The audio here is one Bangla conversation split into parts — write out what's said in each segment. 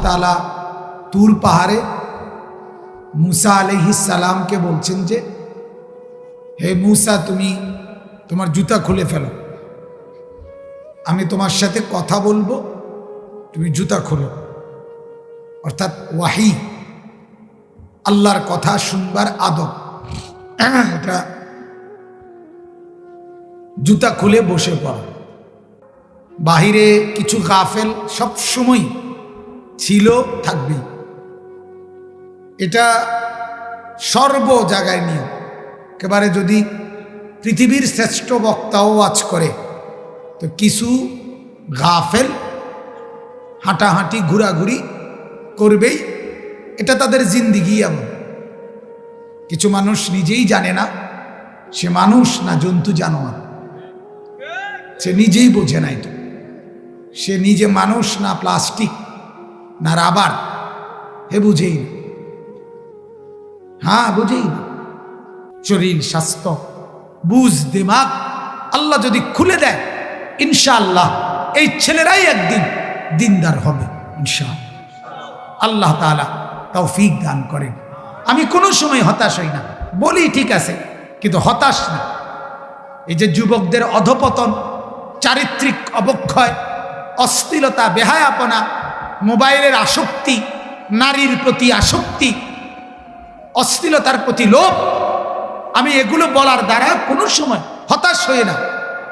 তাআলা তুর পাহাড়ে মুসা আলাইহিস সালামকে বলছেন যে, হে মুসা, তুমি তোমার জুতা খুলে ফেলো, আমি তোমার সাথে কথা বলবো, তুমি জুতা খোলো। অর্থাৎ ওয়াহি, আল্লাহর কথা শুনবার আদব, এটা জুতা খুলে বসে পড়া। বাহিরে কিছু গাফেল সব সময় ছিল, থাকবে, এটা সর্ব জায়গায় নিয়ম। একেবারে যদি পৃথিবীর শ্রেষ্ঠ বক্তাও ওয়াজ করে তো কিছু গাফেল হাঁটাহাঁটি ঘোরাঘুরি করবেই, এটা তাদের জিন্দিগি এমন। কিছু মানুষ নিজেই জানে না সে মানুষ না জন্তু জানোয়ার, সে নিজেই বোঝে না এটা, সে নিজে মানুষ না প্লাস্টিক না রাবার, হে বুঝেই না। হ্যাঁ, বুঝেই না। শরীর, স্বাস্থ্য, বুঝ, দিমাগ আল্লাহ যদি খুলে দেয়, ইনশাআল্লাহ এই ছেলেরাই একদিন দিনদার হবে ইনশাআল্লাহ। আল্লাহ তাআলা তৌফিক দান করেন। আমি কোনো সময় হতাশ হই না, বলি ঠিক আছে, কিন্তু হতাশ না। এই যে যুবকদের অধপতন, চারিত্রিক অবক্ষয়, অশ্লীলতা, বেহায়াপনা, মোবাইলের আসক্তি, নারীর প্রতি আসক্তি, অশ্লীলতার প্রতি লোভ, আমি এগুলো বলার দ্বারা কোনো সময় হতাশ হই না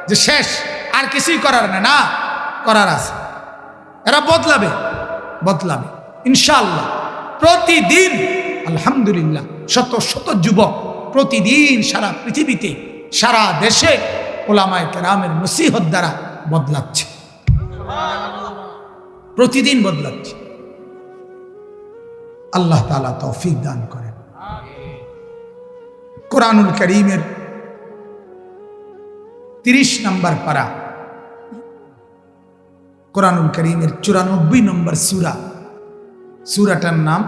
যে শেষ, আর কিছুই করার না, না, করার আছে। এরা বদলাবে, বদলাবে ইনশাআল্লাহ। প্রতিদিন আলহামদুলিল্লাহ শত শত যুবক প্রতিদিন সারা পৃথিবীতে, সারা দেশে ওলামায়ে কেরামের নসিহত দ্বারা বদলাচ্ছে, প্রতিদিন বদলাচ্ছে। আল্লাহ তাআলা তৌফিক দান করেন। কোরআনুল কারীমের 30 নম্বর পারা, কোরআনুল কারীমের 94 নম্বর সূরা, সূরাটার নাম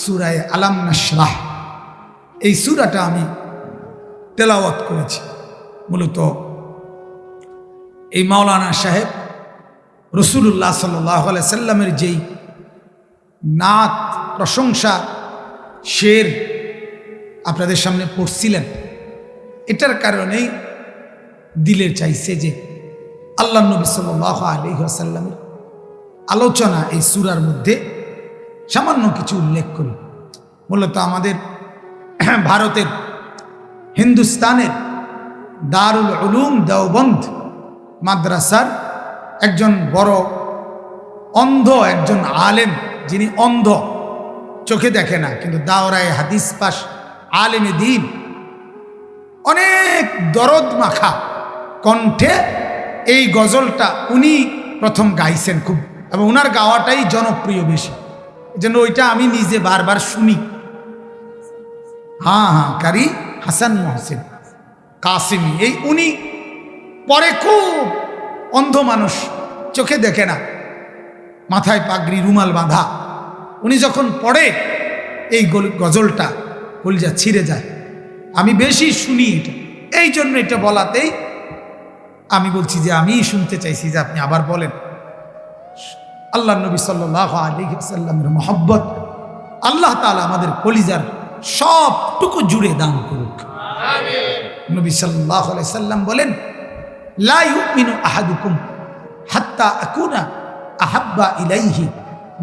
সূরায়ে আলাম নাশরাহ। এই সূরাটা আমি তেলাওয়াত করেছি। মূলত এই মাওলানা সাহেব রাসূলুল্লাহ সাল্লাল্লাহু আলাইহি সাল্লামের যেই নাত, প্রশংসা, শের আপনাদের সামনে পড়ছিলেন, এটার কারণেই দিলে চাইছে যে আল্লাহ নবী সাল্লাল্লাহু আলাইহি ওয়াসাল্লামের আলোচনা এই সূরার মধ্যে সামান্য কিছু উল্লেখ করি। মূলত আমাদের ভারতের হিন্দুস্তানের দারুল উলুম দেওবন্দ মাদ্রাসার একজন বড় অন্ধ একজন আলেম, যিনি অন্ধ, চোখে দেখে না, কিন্তু দাওরায়ে হাদিস পাশ, আলেমে দ্বীন, অনেক দরদ মাখা কণ্ঠে এই গজলটা উনি প্রথম গাইছেন খুব, এবং ওনার গাওয়াটাই জনপ্রিয় বেশি, যেন ওইটা আমি নিজে বারবার শুনি। হ্যাঁ হ্যাঁ, কারি হাসান মহসিন কাসিমি, এই উনি পরে খুব অন্ধ মানুষ, চোখে দেখে না, মাথায় পাগড়ি, রুমাল বাঁধা, উনি যখন পড়ে এই গজলটা কলিজা ছিঁড়ে যায়। আমি বেশি শুনি এটা, এই জন্য এটা বলাতেই আমি বলছি যে আমি শুনতে চাইছি যে আপনি আবার বলেন। আল্লাহ নবী সাল্লাল্লাহু আলাইহি ওয়াসাল্লামের মহব্বত আল্লাহ তাআলা আমাদের কলিজার সবটুকু জুড়ে দান করুক, আমিন। নবী সাল্লাল্লাহু আলাইহি সাল্লাম বলেন, লা ইউমিনু আহাদুকুম হাত্তা আকুনা আহাব্বা ইলাইহি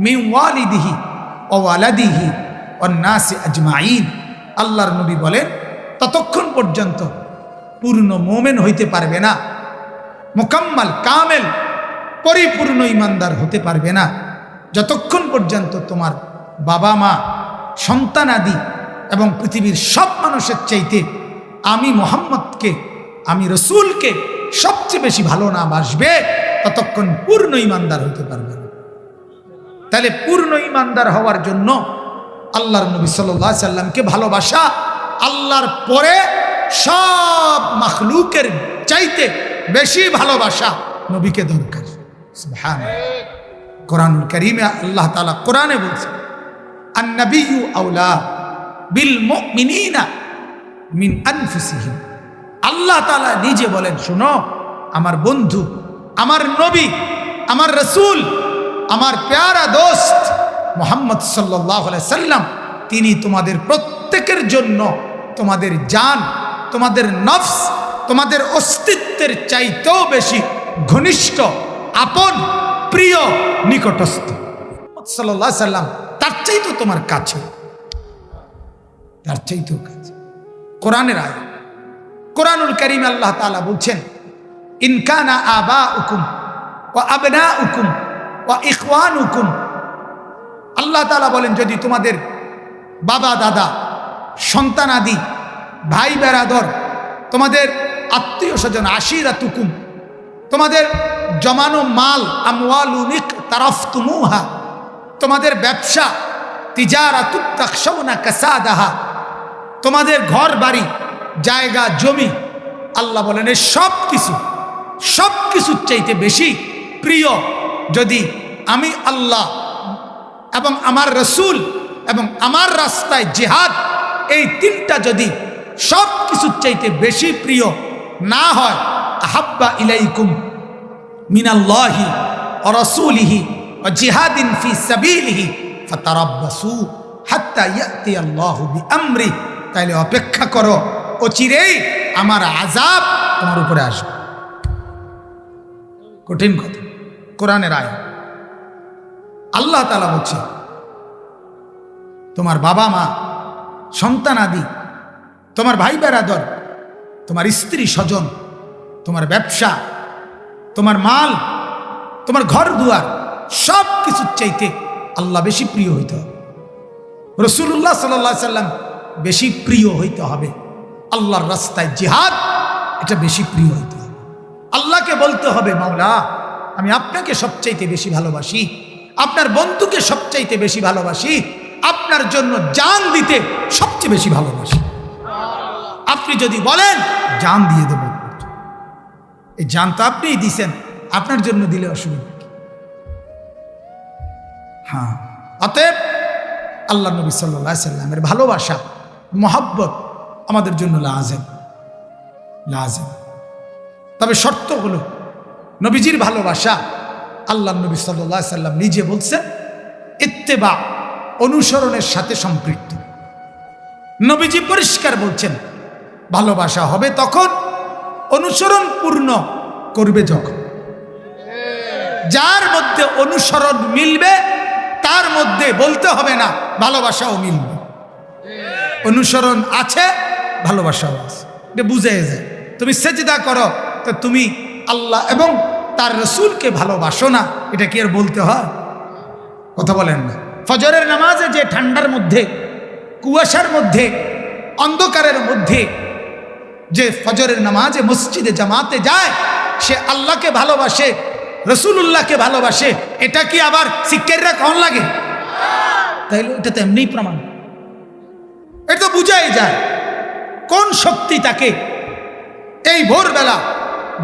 মিন ওয়ালিদিহি ওয়া ওয়ালাদিহি ওয়ান নাসি আজমাইন। আল্লাহর নবী বলেন, ততক্ষণ পর্যন্ত পূর্ণ মুমিন হইতে পারবে না, মুকাম্মাল কামেল পরিপূর্ণ ইমানদার হতে পারবে না, যতক্ষণ পর্যন্ত তোমার বাবা মা, সন্তানাদি এবং পৃথিবীর সব মানুষের চাইতে আমি মুহাম্মদকে, আমি রসুলকে সবচেয়ে বেশি ভালো না বাসবে, ততক্ষণ পূর্ণ ইমানদার হতে পারবে না। তাহলে পূর্ণ ইমানদার হওয়ার জন্য আল্লাহর নবী সাল্লাল্লাহু আলাইহি সাল্লামকে ভালোবাসা, আল্লাহর পরে সব মাখলুকের চাইতে বেশি ভালোবাসা নবীকে দরকার। সুবহানাল্লাহ। কোরআনুল কারীমে আল্লাহ তাআলা কোরআনে বলছেন, আন-নাবিয়্যু আওলা বিল মুমিনিনা মিন আনফুসিহিম। আল্লাহ তাআলা নিজে বলেন, শোনো আমার বন্ধু, আমার নবী, আমার রসুল, আমার প্যারা দোস্ত মুহাম্মদ সাল্লাল্লাহু আলাইহি সাল্লাম তিনি তোমাদের প্রত্যেকের জন্য তোমাদের জান, তোমাদের নফস, তোমাদের অস্তিত্বের চাইতেও বেশি ঘনিষ্ঠ, আপন, প্রিয়, নিকটস্থ। সাল্লাল্লাহু আলাইহি সাল্লাম তার চাইতেও তোমার কাছে, তার চাইতেও কাছে। কোরআনের আয়াত, কোরআনুল কারীম আল্লাহ তাআলা বলছেন, ইন কানা আবাউকুম ওয়া আবনাউকুম ওয়া ইখওয়ানুকুম। আল্লাহ তাআলা বলেন, যদি তোমাদের বাবা দাদা, সন্তানাদি, ভাই বেরাদর, তোমাদের আত্মীয় স্বজন, আশিরাতুকুম, তোমাদের জমানো মাল, আমওয়ালুন ইকতারাফতুমুহা, তোমাদের ব্যবসা, তিজারাতুন তাখশাউনা কাসাদাহা, তোমাদের ঘর বাড়ি, জায়গা জমি, আল্লাহ বলেন এই সব কিছুর চাইতে বেশি প্রিয় যদি আমি আল্লাহ এবং আমার রসুল এবং আমার রাস্তায় জিহাদ, এই তিনটা যদি সব কিছুর চাইতে বেশি প্রিয় না হয়, আহাব্বা ইলাইকুম মিনাল্লাহি ওয়া রাসূলিহি ওয়া জিহাদিন ফি সাবিলিহি ফাতারাব্বাসু হাত্তা ইয়াতি আল্লাহু বিআমরি, তাইলে অপেক্ষা করো, অচিরেই আমার আযাব তোমার উপরে আসবে। কঠিন কথা, কোরআনের আয়াত। আল্লাহ তাআলা বলছে, তোমার বাবা মা, সন্তানাদি, তোমার ভাই বেরাদর, তোমার স্ত্রী স্বজন, তোমার ব্যবসা, তোমার মাল, তোমার ঘর দুয়ার, সব কিছুর চাইতে আল্লাহ বেশি প্রিয় হইতে হবে, রাসূলুল্লাহ সাল্লাল্লাহু আলাইহি সাল্লাম বেশি প্রিয় হইতে হবে, আল্লাহর রাস্তায় জিহাদ এটা বেশি প্রিয় হইতে হবে। আল্লাহকে বলতে হবে, মাওলা আমি আপনাকে সবচাইতে বেশি ভালোবাসি, আপনার বন্ধুকে সবচাইতে বেশি ভালোবাসি, আপনার জন্য জান দিতে সবচেয়ে বেশি ভালোবাসি। আপনি যদি বলেন জান দিয়ে দেব, এই জান তো আপনিই দিছেন, আপনার জন্য দিলে অসুবিধা কি? হ্যাঁ, অতএব আল্লাহ নবী সাল্লাল্লাহু আলাইহি সাল্লামের ভালোবাসা, মহব্বত আমাদের জন্য লাজেম। তবে শর্ত হলো, নবীজির ভালোবাসা আল্লাহ নবী সাল্লাল্লাহু আলাইহি সাল্লাম নিজে বলছেন ইত্তেবা, অনুসরণের সাথে সম্পৃক্ত। নবীজি পরিষ্কার বলছেন, ভালোবাসা হবে তখন অনুসরণ পূর্ণ করবে যখন। যার মধ্যে অনুসরণ মিলবে তার মধ্যে বলতে হবে না ভালোবাসাও মিলবে। অনুসরণ আছে, ভালোবাসাও আছে, এটা বুঝে যায়। তুমি সেজদা করো তো তুমি আল্লাহ এবং তার রসুলকে ভালোবাসো না, এটা কি আর বলতে হয়? কথা বলেন না। ফজরের নামাজে যে ঠান্ডার মধ্যে, কুয়াশার মধ্যে, অন্ধকারের মধ্যে যে ফজরের নামাজে মসজিদে জামাতে যায়, সে আল্লাহকে ভালোবাসে, রসুলুল্লাহকে ভালোবাসে, এটা কি আবার শিক্ষাররা কন লাগে? তাইলে এটা তো এমনিই প্রমাণ, এটা তো বুঝাই যায় কোন শক্তি তাকে এই ভোরবেলা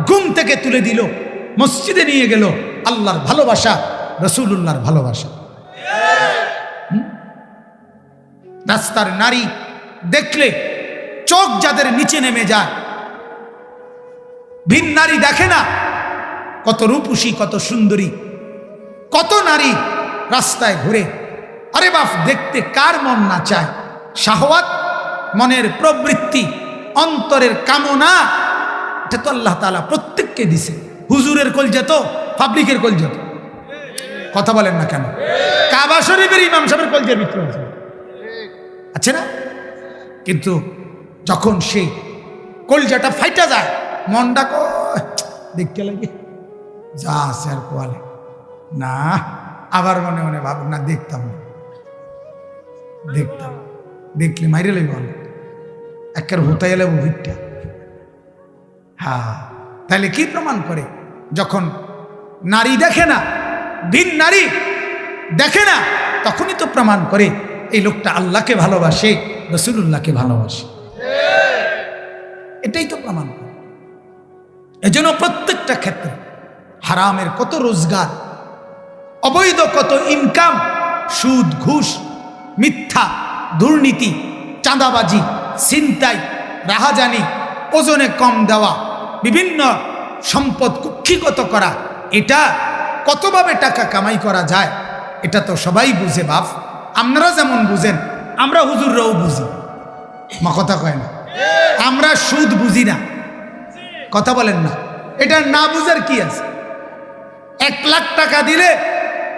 ঘুম থেকে তুলে দিল, মসজিদে নিয়ে গেল। আল্লাহর ভালোবাসা, রসুলুল্লাহর ভালোবাসা। রাস্তার নারী দেখলে চোখ যাদের নিচে নেমে যায়, ভিন নারী দেখে না, কত রূপসী, কত সুন্দরী, কত নারী রাস্তায় ঘুরে, আরে বাপ, দেখতে কার মন না চায়? শাহওয়াত, মনের প্রবৃত্তি, অন্তরের কামনা, এটা তো আল্লাহ তাআলা প্রত্যেককে দিছে। হুজুরের কলজা তো পাবলিকের কলজা তো, কথা বলেন না কেন? কাবা শরীফের ইমাম সাহেবের কলজার ভিতরে আছে না? কিন্তু যখন সেই কলজাটা ফাইটা যায়, মনটা দেখতে লাগে যা আছে আর কোয়ালে না, আবার মনে মনে ভাব না, দেখতাম দেখলে মাইরে লাগবে একের হতে এলে ভিড়টা। হ্যাঁ, তাহলে কি প্রমাণ করে? যখন নারী দেখে না, ভিন নারী দেখে না, তখনই তো প্রমাণ করে এই লোকটা আল্লাহকে ভালোবাসে, রাসূলুল্লাহকে ভালোবাসে। এটাই তো প্রমাণ করে। এজন্য প্রত্যেকটা ক্ষেত্রে হারামের কত রোজগার, অবৈধ কত ইনকাম, সুদ, ঘুষ, মিথ্যা, দুর্নীতি, চাঁদাবাজি, ছিনতাই, রাহাজানি, ওজনে কম দেওয়া, বিভিন্ন সম্পদ কুক্ষিগত করা, এটা কতভাবে টাকা কামাই করা যায় এটা তো সবাই বুঝে বাপ, আপনারা যেমন বুঝেন আমরা হুজুররাও বুঝি। মা কথা কয় না, আমরা সুদ বুঝি না, কথা বলেন না। এটা না বুঝার কি আছে? 1 লাখ টাকা দিলে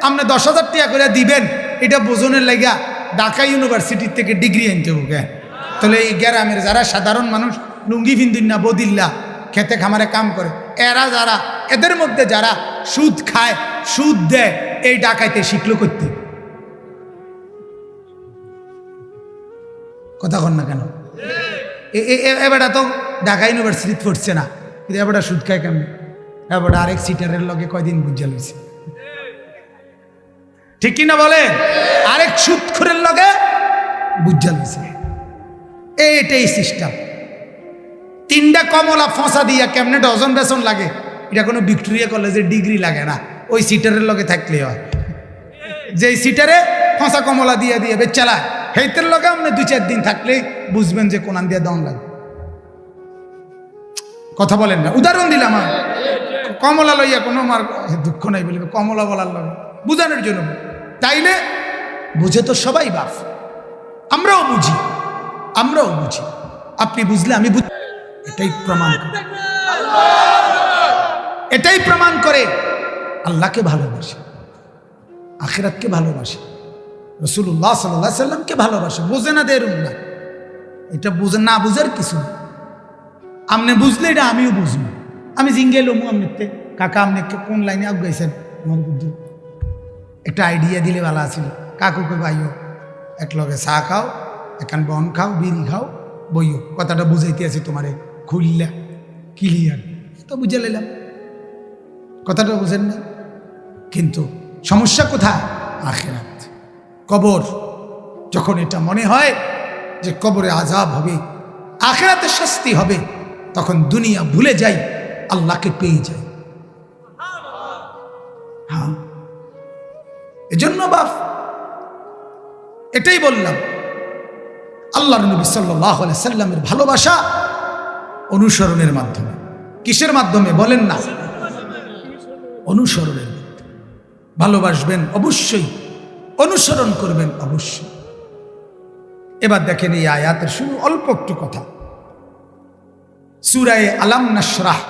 আপনি 10,000 টাকা করে দিবেন, এটা বোঝনের লাগা ঢাকা ইউনিভার্সিটির থেকে ডিগ্রি আনতে হবে। তাহলে এই গ্রামের যারা সাধারণ মানুষ লুঙ্গি ফিন্দিন না বদিল্লা খেতে খামারে কাম করে, এরা যারা, এদের মধ্যে যারা সুদ খায় সুদ দেয়, এই ডাকাইতে শিখলো করতে। কথা কন না কেন? এবারটা তো ঢাকা ইউনিভার্সিটি পড়ছে না, কিন্তু এবারটা সুদ খায় কেমন? এবার আরেক সিটারের লগে কয়দিন বুঝা লইছে, ঠিক কিনা বলে? আরেক সুদখোরের লগে বুঝা লইছে। এইটাই সিস্টেম। 3টা কমলা ফসা দিয়া কেমনে ডজন বেসন লাগে, এটা কোনো ভিক্টোরিয়া কলেজের ডিগ্রি লাগে না, ওই সিটারের লগে থাকলে হয়। যে সিটারে ফসা কমলা দিয়ে দিয়ে বেচালা, হেইতের লগে আপনি 2-4 দিন থাকলে বুঝবেন যে কোনান দিয়ে দম লাগে। কথা বলেন না? উদাহরণ দিলাম, কমলা লইয়া কোনো আমার দুঃখ নাই বলবে, কমলা বলার লগে বুঝানোর জন্য। তাইলে বুঝে তো সবাই বাপ, আমরাও বুঝি, আমরাও বুঝি। আপনি বুঝলে আমি বুঝি, এটাই প্রমাণ করে, এটাই প্রমাণ করে আল্লাহকে ভালোবাসে, আখিরাতকে ভালোবাসে, রাসূলুল্লাহ সাল্লাল্লাহু আলাইহি সাল্লামকে ভালোবাসে। বোঝে না দেরুন না, এটা বুঝে না, বুঝার কিছু না। আপনি বুঝলে এটা আমিও বুঝবো। আমি জিঙ্গে লমু আমনিতে, কাকা আপনি কোন লাইনে আগাইছেন আমার বুদ্ধি একটা আইডিয়া দিলে ভালো আছিল। কাকুকে ভাইও এক লগে চা খাও, এখান বন খাও, বিড়ি খাও, বইও। কথাটা বুঝাইতে আছি তোমারে, খুললা ক্লিয়ার তো বুঝে নিলাম, কথাটা বুঝেন না। কিন্তু সমস্যা কোথায়? আখিরাত, কবর। যখন এটা মনে হয় যে কবরে আযাব হবে, আখিরাতে শাস্তি হবে, তখন দুনিয়া ভুলে যাই, আল্লাহকে পেয়ে যাই। হ্যাঁ, এজন্য বাপ এটাই বললাম, আল্লাহর নবী সাল্লাল্লাহু আলাইহি সাল্লামের ভালোবাসা অনুসরণের মাধ্যমে। কিসের মাধ্যমে বলেন না? অনুসরণের মাধ্যমে। ভালোবাসবেন অবশ্যই, অনুসরণ করবেন অবশ্যই। এবার দেখেন এই আয়াতের শুরু, অল্প একটু কথা। সূরা আলাম নাশরাহ,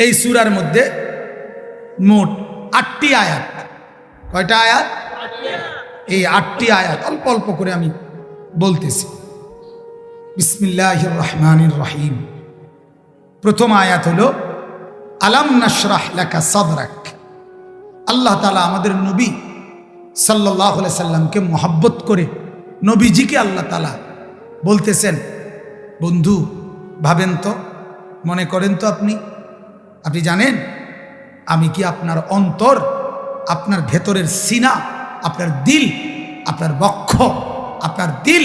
এই সূরার মধ্যে মোট 8টি আয়াত। কয়টা আয়াত? এই 8টি আয়াত অল্প অল্প করে আমি বলতেছি। বিসমিল্লাহির রহমানির রহিম। প্রথম আয়াত হলো আলাম নাশরাহ লাকা সাদরাক। আল্লাহ তাআলা আমাদের নবী সাল্লাল্লাহু আলাইহি সাল্লামকে মহব্বত করে নবীজিকে আল্লাহ তাআলা বলতেছেন, বন্ধু ভাবেন তো, মনে করেন তো, আপনি জানেন আমি কি আপনার অন্তর, আপনার ভেতরের সিনা, আপনার দিল, আপনার বক্ষ, আপনার দিল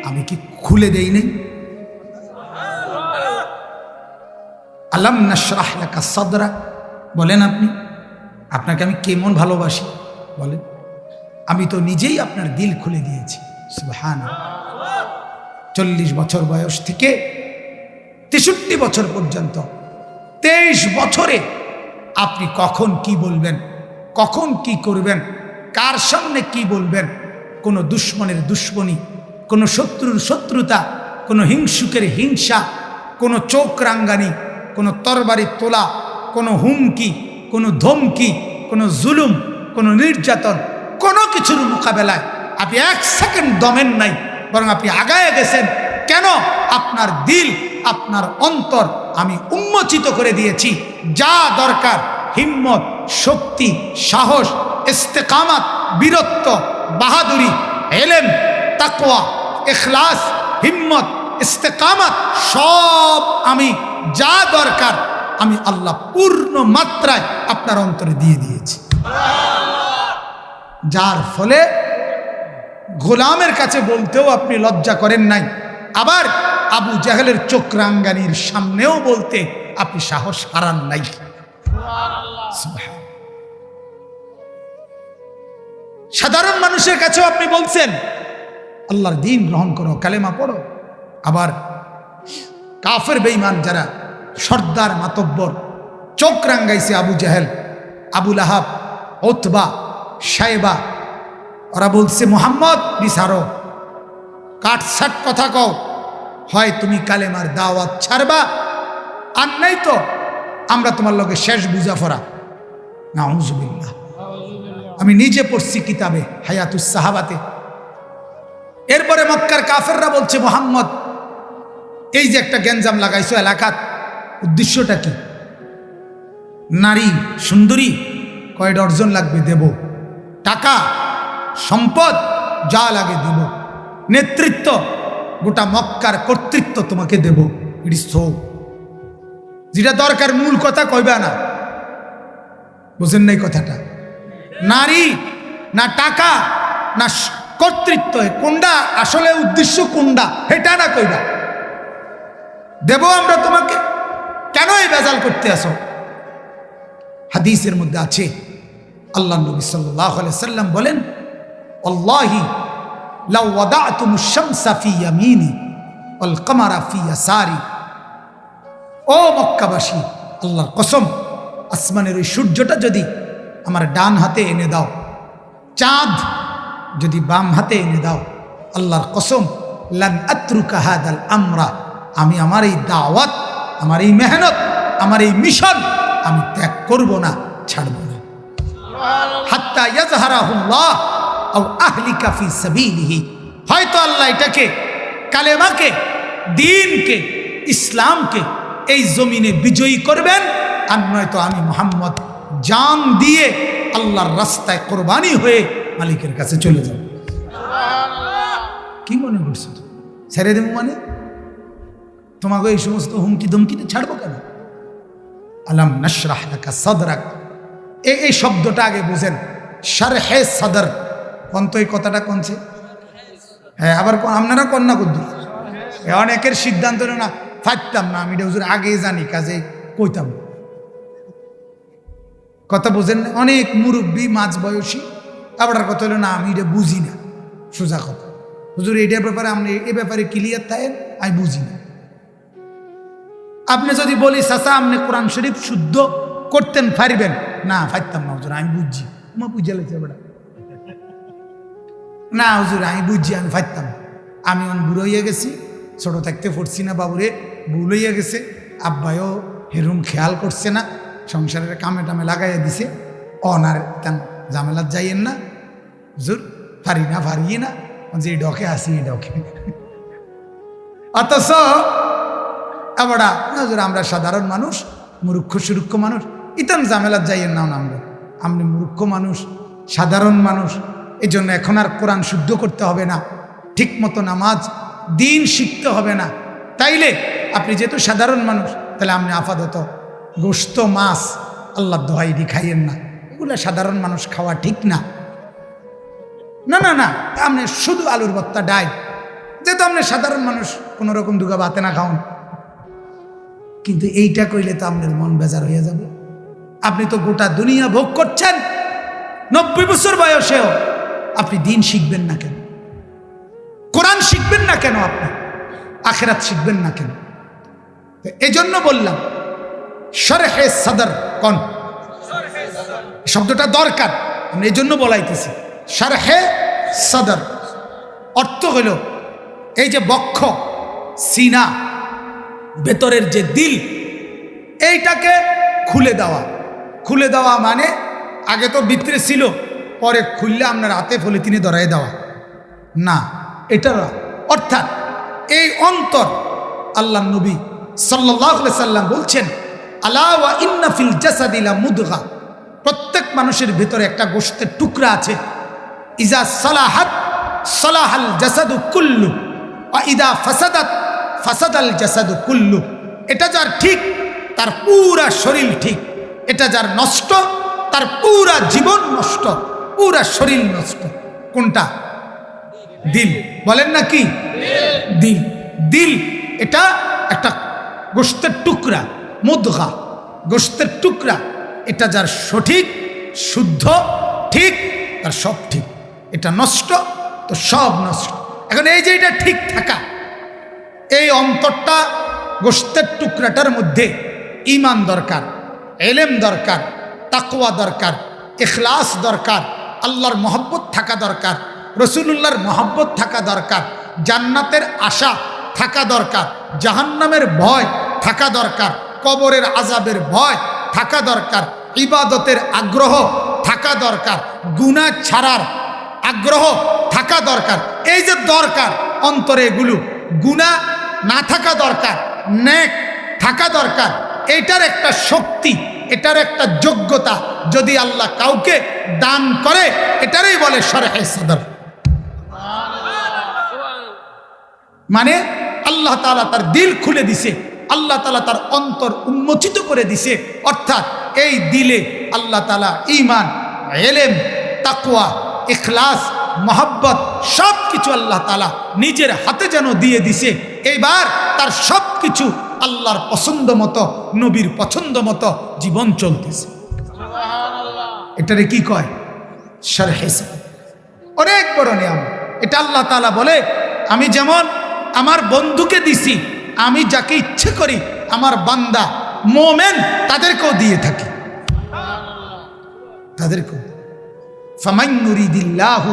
আমি কি খুলে দেই নাই? আলাম নাশরাহ লাকা সাদরা, বলেন আপনাকে আমি কেমন ভালোবাসি বলেন। আমি তো নিজেই আপনার দিল খুলে দিয়েছি। সুবহানাল্লাহ। 40 বছর বয়স থেকে 63 বছর পর্যন্ত 23 বছরে আপনি কখন কি বলবেন, কখন কি করবেন, কার সামনে কি বলবেন, কোনো দুশ্মনের দুশ্মনী, কোনো শত্রুর শত্রুতা, কোনো হিংসুকের হিংসা, কোনো চোখ রাঙ্গানি, কোনো তরবারি তোলা, কোনো হুমকি, কোনো ধমকি, কোনো জুলুম, কোনো নির্যাতন, কোনো কিছুর মোকাবেলায় আপনি 1 সেকেন্ড দমেন নাই, বরং আপনি আগায় গেছেন। কেন? আপনার দিল, আপনার অন্তর আমি উন্মোচিত করে দিয়েছি। যা দরকার হিম্মত, শক্তি, সাহস, ইস্তেকামাত, বীরত্ব, বাহাদুরি, ইলম, তাকওয়া, ইখলাস, হিম্মত, ইস্তেকামাত, সব আমি যা দরকার আমি আল্লাহ পূর্ণ মাত্রায় আপনার অন্তরে দিয়ে দিয়েছি। যার ফলে গোলামের কাছে বলতেও আপনি লজ্জা করেন নাই, আবার আবু জাহেলের চোখ রাঙ্গানির সামনেও বলতে আপনি সাহস হারান নাই। সাধারণ মানুষের কাছেও আপনি বলছেন আল্লাহর দ্বীন গ্রহণ করো, কালেমা পড়ো। আবার কাফের বেঈমান যারা সর্দার মাতব্বর, চোখ রাঙ্গাইছে আবু জাহেল, আবু লাহাব, উতবা, সাহেবা, ওরা বলছে মুহাম্মদ বিচারো, কাটছাট কথা কও, হয় তুমি কালেমার দাওয়াত ছাড়বা, আর নাই তো আমরা তোমার লগে শেষ বুঝাফরা। নাউজুবিল্লাহ। আমি নিজে পড়ছি কিতাবে হায়াতুস সাহাবাতে। এরপরে মক্কার কাফেররা বলছে মুহাম্মদ এই যে একটা গ্যাঞ্জাম লাগাইছো এলাকাত, উদ্দেশ্যটা কি? নারী সুন্দরী কয় ডর্জন লাগবে দেব, টাকা সম্পদ যা লাগে দেব, নেতৃত্ব গোটা মক্কার কর্তৃত্ব তোমাকে দেব। যেটা দরকার মূল কথা কইবা না, বুঝেন নাই কথাটা? নারী না টাকা না কর্তৃত্ব, কোনটা আসলে উদ্দেশ্য কোনটা এটা না কইবা, দেব আমরা তোমাকে। কেন এই বেজাল করতে আসো? হাদিসের মধ্যে আছে আল্লাহ নবী সাল্লাল্লাহু আলাইহি সাল্লাম বলেন, আল্লাহি লাউ ওয়াদাতুমুশ শামসা ফি ইয়ামিনি ওয়াল কমারা ফি ইয়াসারি। ও মক্কাবাসী, আল্লাহর কসম, আসমানের ওই সূর্যটা যদি আমার ডান হাতে এনে দাও, চাঁদ যদি বাম হাতে এনে দাও, আল্লাহর কসম, লান আতরুকা হাদাল আমরা, আমি আমার এই দাওয়াত, আমার এই মেহনত, আমার এই মিশন আমি ত্যাগ করব না, ছাড়ব না। হাত্তা ইয়াজহারাহুল্লাহ আও আহলিকা ফি সাবিলিহি, হয়তো আল্লাহ এটাকে, কালেমাকে, দ্বীনকে, ইসলামকে এই জমিনে বিজয়ী করবেন, আর নয়তো আমি মুহাম্মদ জান দিয়ে আল্লাহর রাস্তায় কোরবানি হয়ে মালিকের কাছে চলে যাব। কি মনে করছো? ছেড়ে দেব মানে? তোমাকে এই সমস্ত হুমকি ধমকিতে ছাড়বো কেন? আলাম নাশরাহ লাকা সাদরাক, এই শব্দটা আগে বুঝেন। শারহে সাদর কোন তো, এই কথাটা কোনছে? হ্যাঁ, আবার আপনারা কন্যা কুদ্দুর। অনেকের সিদ্ধান্ত না ফাটতাম না, আমি হুজুর আগে জানি, কাজে কইতাম। কথা বুঝেন না? অনেক মুরব্বী মাঝ বয়সী, আবার কথা হলো না আমি এটা বুঝি না। সোজা কথা, হুজুর এইটার ব্যাপারে আপনি এ ব্যাপারে ক্লিয়ার থাকেন, আমি বুঝি না। আপনি যদি বলি চাচা আপনি কোরআন শরীফ শুদ্ধ করতেন পারবেন না, ফাইতাম না হুজুর, আমি বুঝছি। মা বুঝে লেছে বেটা, না হুজুর আমি বুঝছি, আমি ফাইতাম। আমি বুড়ো হইয়া গেছি, ছোট থাকতে পড়ছি না বাবুরে, ভুল হইয়া গেছে, আব্বাইও হেরুম খেয়াল করছে না, সংসারের কামে টামে লাগাইয়া দিছে, অনার কেন ঝামেলার যাইয়েন না হুজুর, পারি না পারিয়ে না, যে ডকে আসি এই ডকে। অথচ আবার হুজুর আমরা সাধারণ মানুষ, মূর্খ সুরুক্ষ মানুষ, ইতাম ঝামেলার যাইয়েন না, আমরা আপনি মূর্খ মানুষ, সাধারণ মানুষ, এই জন্য এখন আর কোরআন শুদ্ধ করতে হবে না, ঠিক মতো নামাজ দিন শিখতে হবে না। তাইলে আপনি যেহেতু সাধারণ মানুষ, তাহলে আপনি আপাতত গোশত মাছ আল্লাহ দোহাই খাইয়েন না, এগুলো সাধারণ মানুষ খাওয়া ঠিক না। না না না, আপনি শুধু আলুর ভর্তা ডাই, যেহেতু আপনি সাধারণ মানুষ, কোনো রকম দুগা ভাতে না খাওন। কিন্তু এইটা কইলে তো আপনার মন বেজার হয়ে যাবে। আপনি তো গোটা দুনিয়া ভোগ করছেন, 90 বছর বয়সেও আপনি দিন শিখবেন না কেন? কোরআন শিখবেন না কেন? আপনি আখিরাত শিখবেন না কেন? এই জন্য বললাম শরহে সদর কোন শব্দটা দরকার, আমি এই জন্য বলাইতেছি। শরহে সদর অর্থ হলো এই যে বক্ষ, সিনা, ভেতরের যে দিল, এইটাকে খুলে দেওয়া। খুলে দেওয়া মানে আগে তো ভিতরে ছিল, পরে খুললে আপনার হাতে ফলে তিনি ধরাই দেওয়া না, এটা না। অর্থাৎ এই অন্তর, আল্লাহ নবী সাল্লাল্লাহু আলাইহি সাল্লাম বলছেন, আলা ওয়া ইন্না ফিল জাসাদি লা মুদগা, প্রত্যেক মানুষের ভিতরে একটা গোশতের টুকরা আছে। ইজা সালাহাত সালাহাল জাসাদু কুল্লু ওয়া ইদা ফাসাদাত ফাসাদাল জাসাদু কুল্লু। এটা যার ঠিক তার পুরা শরীর ঠিক, এটা যার নষ্ট তার পুরা জীবন নষ্ট, পুরা শরীর নষ্ট। কোনটা? দিল। বলেন না কি? দিল। দিল এটা একটা গোশতের টুকরা, মুদগা, গোশতের টুকরা। এটা যার সঠিক, শুদ্ধ, ঠিক, তার সব ঠিক। এটা নষ্ট তো সব নষ্ট। এখন এই যে এটা ঠিক থাকা, এই অন্তরটা, গোশতের টুকরাটার মধ্যে ঈমান দরকার, ইলম দরকার, তাকওয়া দরকার, ইখলাস দরকার, আল্লাহর মহব্বত থাকা দরকার, রসুলুল্লাহর মহব্বত থাকা দরকার, জান্নাতের আশা থাকা দরকার, জাহান্নামের ভয় থাকা দরকার, কবরের আযাবের ভয় থাকা দরকার, ইবাদতের আগ্রহ থাকা দরকার, গুনাহ ছাড়ার আগ্রহ থাকা দরকার। এই যে দরকার অন্তরে, এগুলো গুনাহ না থাকা দরকার, নেক থাকা দরকার। এটার একটা শক্তি, এটার একটা যোগ্যতা যদি আল্লাহ কাউকে দান করে, এটারই বলে শরহে সদর। মানে আল্লাহ তাআলা তার দিল খুলে দিছে, আল্লাহ তাআলা তার অন্তর উন্মোচিত করে দিছে। অর্থাৎ এই দিলে আল্লাহ তাআলা ঈমান, ইলম, তাকওয়া, ইখলাস, মহব্বত সব কিছু আল্লাহ তাআলা নিজের হাতে যেন দিয়ে দিছে। এইবার তার সব কিছু আল্লাহর পছন্দ মতো, নবীর পছন্দ মতো জীবন চলতেছে। এটারে কি কয়? শরহে সদর। অনেক বড় নিয়ামত এটা। আল্লাহ তাআলা বলে, আমি যেমন আমার বন্ধুকে দিছি, আমি যাকে ইচ্ছে করি আমার বান্দা মোমেন তাদেরকেও দিয়ে থাকি, তাদেরকেও। ফামান ইউরিদিল্লাহু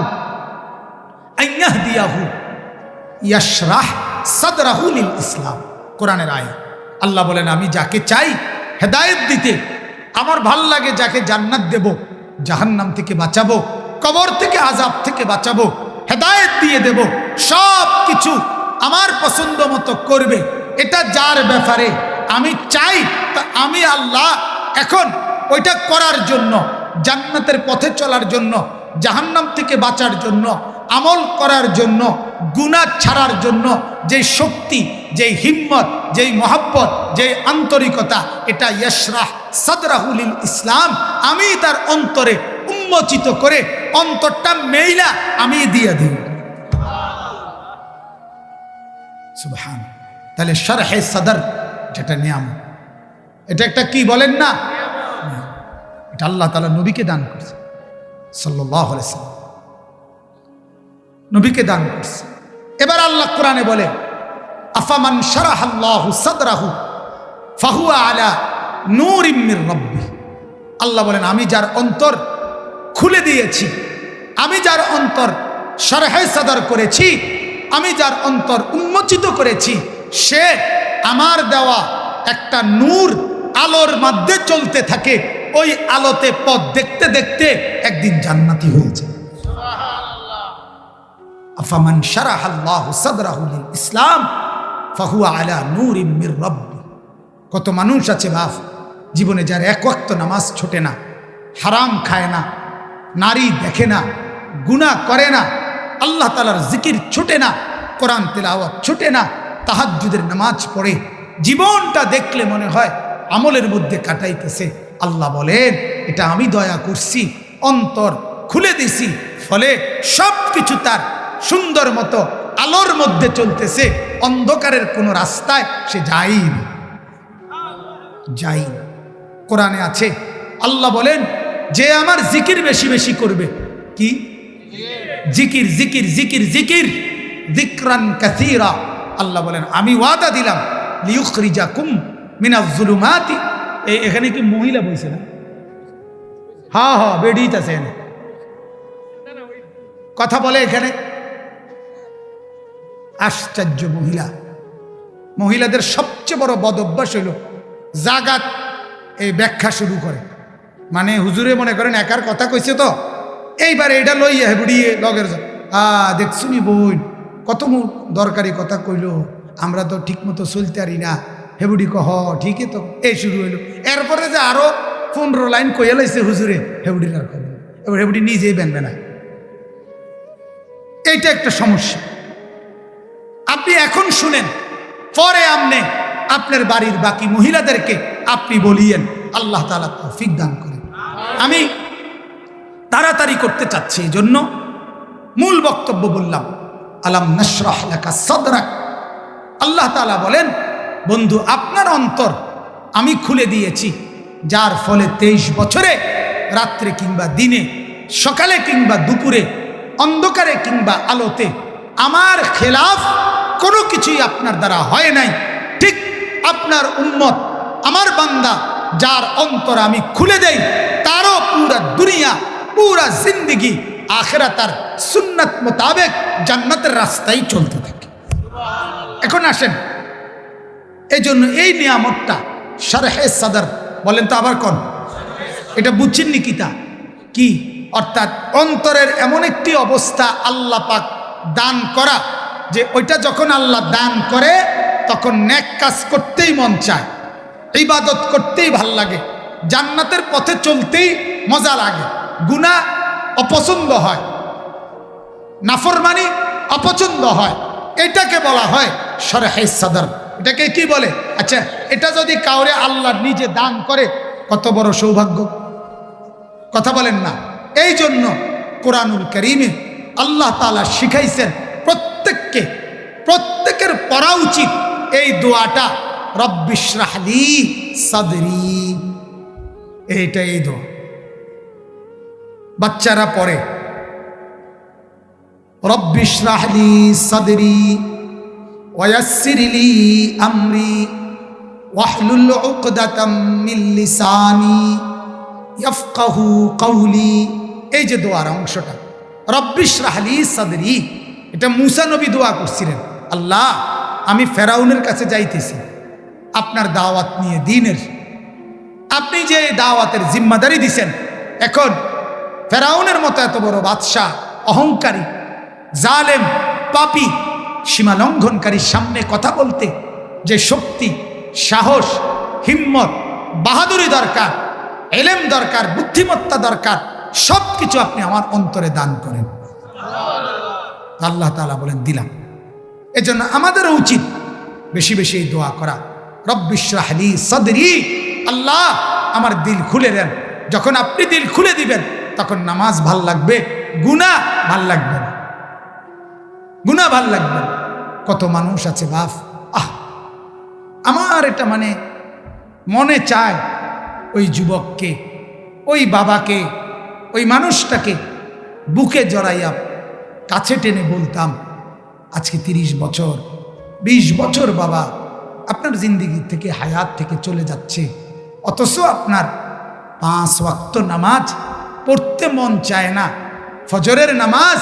আন ইয়াহদিয়াহু ইয়াশরাহ সাদরাহু লিল ইসলাম। কোরআনের আয়াত। আল্লাহ বলেন, আমি যাকে চাই হেদায়েত দিতে, আমার ভাল লাগে যাকে জান্নাত দেব, জাহান্নাম থেকে বাঁচাবো, কবর থেকে আযাব থেকে বাঁচাবো, হেদায়েত দিয়ে দেব, সব কিছু আমার পছন্দ মতো করবে। এটা যার ব্যাপারে আমি চাই, তা আমি আল্লাহ এখন ওইটা করার জন্য, জান্নাতের পথে চলার জন্য, জাহান্নাম থেকে বাঁচার জন্য, আমল করার জন্য, গুনাহ ছাড়ার জন্য যে শক্তি, যেই হিম্মত, যেই মহব্বত, যেই আন্তরিকতা, এটা ইয়াশরাহ সাদরাহু লিল ইসলাম, আমি তার অন্তরে উন্মোচিত করে অন্তরটা মেইলা আমি দিয়ে দিই। সুবহান। তাহলে শরহে সদর যেটা নিয়ামত, এটা একটা কি বলেন না, এটা আল্লাহ তাআলা নবীকে দান করছে, সাল্লাল্লাহু আলাইহি ওয়াসাল্লাম নবীকে দান করছে। এবার আল্লাহ কোরআনে বলে, আফামান শারাহাল্লাহু সাদরাহু ফাহুয়া আলা নূরিম মির রাব্বি। আল্লাহ বলেন, আমি যার অন্তর খুলে দিয়েছি, আমি যার অন্তর শরহে সদর করেছি, আমি যার অন্তর উন্মোচিত করেছি, সে আমার দেওয়া একটা নূর আলোর মধ্যে চলতে থাকে। ওই আলোতে পথ দেখতে দেখতে একদিন জান্নাতি হয়েছে। আফামান শারাহাল্লাহু সাদরাহু লিল ইসলাম ফাহুয়া আলা নূরিম মির রাব্বি। কত মানুষ আছে বাপ, জীবনে যার এক ওয়াক্ত নামাজ ছোটে না, হারাম খায় না, নারী দেখে না, গুনাহ করে না, আল্লাহ তাআলার জিকির ছোটে না, কোরআন তেলাওয়াত ছোটে না, তাহাজ্জুদের নামাজ পড়ে, জীবনটা দেখলে মনে হয় আমলের মধ্যে কাটাইতেছে। আল্লাহ বলেন, এটা আমি দয়া করছি, অন্তর খুলে দিছি, ফলে সব কিছু তার সুন্দর মতো আলোর মধ্যে চলতেছে। অন্ধকারের কোনো রাস্তায় সে যায়নি। কোরআনে আছে, আল্লাহ বলেন, যে আমার জিকির বেশি বেশি করবে, কি জিকির, জিকির, জিকির, জিকির, যিকরান কাসীরা। আল্লাহ বলেন, আমি ওয়াদা দিলাম লিয়ুখরিজাকুম মিনাজ যুলুমাতি। এখানে কি মহিলা বলছে না? হ্যাঁ হ্যাঁ, বেডিত আছে এখানে, কথা বলে এখানে। আশ্চর্য মহিলা। মহিলাদের সবচেয়ে বড় বদ অভ্যাস হইল জাগাত এই ব্যাখ্যা শুরু করে, মানে হুজুরে মনে করেন একার কথা কইছে তো, এইবার এটা লইয়া হেবুড়িয়ে লগের দেখছুনি বোন কত দরকারি কথা কইল, আমরা তো ঠিক মতো চলতে পারি না। হেবুড়ি কহ ঠিকই তো, এই শুরু হইল। এরপরে যে আরো 15 লাইন কইয়া লাইছে হুজুরে, হেবুড়ির আর কথা, এবার হেবুড়ি নিজেই বেনবে না। এইটা একটা সমস্যা। আপনি এখন শুনেন, পরে আপনি আপনার বাড়ির বাকি মহিলাদেরকে আপনি বলিয়েন, আল্লাহ তাআলা তৌফিক দান করেন। আমি তাড়াতাড়ি করতে চাচ্ছি, এই জন্য মূল বক্তব্য বললাম, আলাম নাশরাহ লাকা সাদরাক। আল্লাহ তাআলা বলেন, বন্ধু আপনার অন্তর আমি খুলে দিয়েছি, যার ফলে 23 বছরে রাত্রে কিংবা দিনে, সকালে কিংবা দুপুরে, অন্ধকারে কিংবা আলোতে আমার খেলাফ কোনো কিছুই আপনার দ্বারা হয় নাই। ঠিক আপনার উম্মত, আমার বান্দা, যার অন্তর আমি খুলে দেই, তারও পুরা দুনিয়া পুরা জিন্দেগি আখিরাত আর সুন্নাত মোতাবেক জান্নাতের রাস্তায় চলতে থাকে। এখন আসেন, এই জন্য এই নিয়ামতটা শরহে সদর বলেন তো আবার কোন, এটা বুঝছেন নি কিতা কি? অর্থাৎ অন্তরের এমন একটি অবস্থা আল্লাহ পাক দান করা, যে ওইটা যখন আল্লাহ দান করে তখন নেক কাজ করতেই মন চায়, ইবাদত করতেই ভাল লাগে, জান্নাতের পথে চলতেই মজা লাগে, গুনাহ অপছন্দ হয়, নাফরমানি অপছন্দ হয়। এটাকে বলা হয় শরহে সদর। এটাকে কি বলে? আচ্ছা, এটা যদি কাউরে আল্লাহ নিজে দান করে কত বড় সৌভাগ্য, কথা বলেন না? এই জন্য কোরআনুল কারীমে আল্লাহ তাআলা শিখাইছেন প্রত্যেকের পড়া উচিত এই দোয়াটা, রব্বিশরাহ লি সাদরি। এইটা এই দোয়া বাচ্চারা পড়ে, রব্বিশরাহ লি সাদরি ওয়ায়াসসির লি আমরি ওয়াহলুল উকদাতাম মিন লিসানি ইয়াফকাহু কওলি। এই যে দোয়ার অংশটা রব্বিশরাহ লি সাদরি, এটা মূসা নবী দোয়া করছিলেন, আল্লাহ আমি ফেরাউনের কাছে যাইতেছি আপনার দাওয়াত নিয়ে দ্বীনের, আপনি যে দাওয়াতের জিম্মাদারি দিছেন, এখন ফেরাউনের মতো এত বড় বাদশাহ, অহংকারী, জালেম, পাপী, সীমা লঙ্ঘনকারীর সামনে কথা বলতে যে শক্তি, সাহস, হিম্মত, বাহাদুরি দরকার, এলেম দরকার, বুদ্ধিমত্তা দরকার, সব কিছু আপনি আমার অন্তরে দান করেন। আল্লাহ তাআলা বলেন দিলাম। এজন্য আমাদেরও উচিত বেশি বেশি এই দোয়া করা, রব্বিশরাহ লি সাদরি, আল্লাহ আমার দিল খুলে দেন। যখন আপনি দিল খুলে দিবেন তখন নামাজ ভাল লাগবে, গুনাহ ভাল লাগবে না, গুনাহ ভাল লাগবে। কত মানুষ আছে বাপ, আমার এটা মানে মনে চায় ওই যুবককে, ওই বাবাকে, ওই মানুষটাকে বুকে জড়াইয়া কাছে টেনে বলতাম, আজকে 30 বছর 20 বছর বাবা আপনার জিন্দেগি থেকে, হায়াত থেকে চলে যাচ্ছে, অথচ আপনার 5 ওয়াক্ত নামাজ পড়তে মন চায় না, ফজরের নামাজ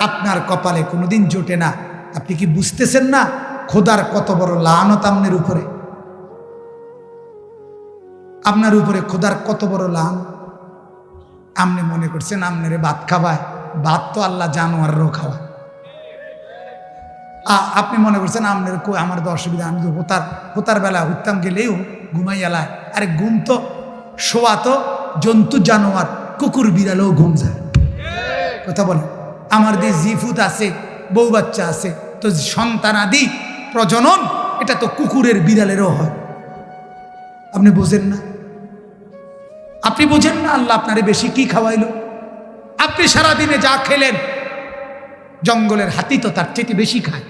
আপনার কপালে কোনোদিন জোটে না। আপনি কি বুঝতেছেন না খোদার কত বড় লানত আপনার উপরে? আপনার উপরে খোদার কত বড় লান। আপনি মনে করছেন আপনারে ভাত খাওয়ায়, ভাত তো আল্লাহ জানোয়ারও খাওয়ায়। আপনি মনে করছেন আপনার আমার তো অসুবিধা, আমি তো হোতার বেলা উঠতাম গেলেও ঘুমাই এলায়। আরে ঘুম তো শোয়া তো জন্তু, জানোয়ার, কুকুর বিড়ালেও ঘুম যায়, কথা বলে। আমার যে জিফুত আছে, বউ বাচ্চা আছে, তো সন্তানাদি প্রজনন এটা তো কুকুরের বিড়ালেরও হয়। আপনি বোঝেন না? আপনি বোঝেন না আল্লাহ আপনারে বেশি কি খাওয়াইলো? আপনি সারাদিনে যা খেলেন, জঙ্গলের হাতি তো তার চেয়ে বেশি খায়,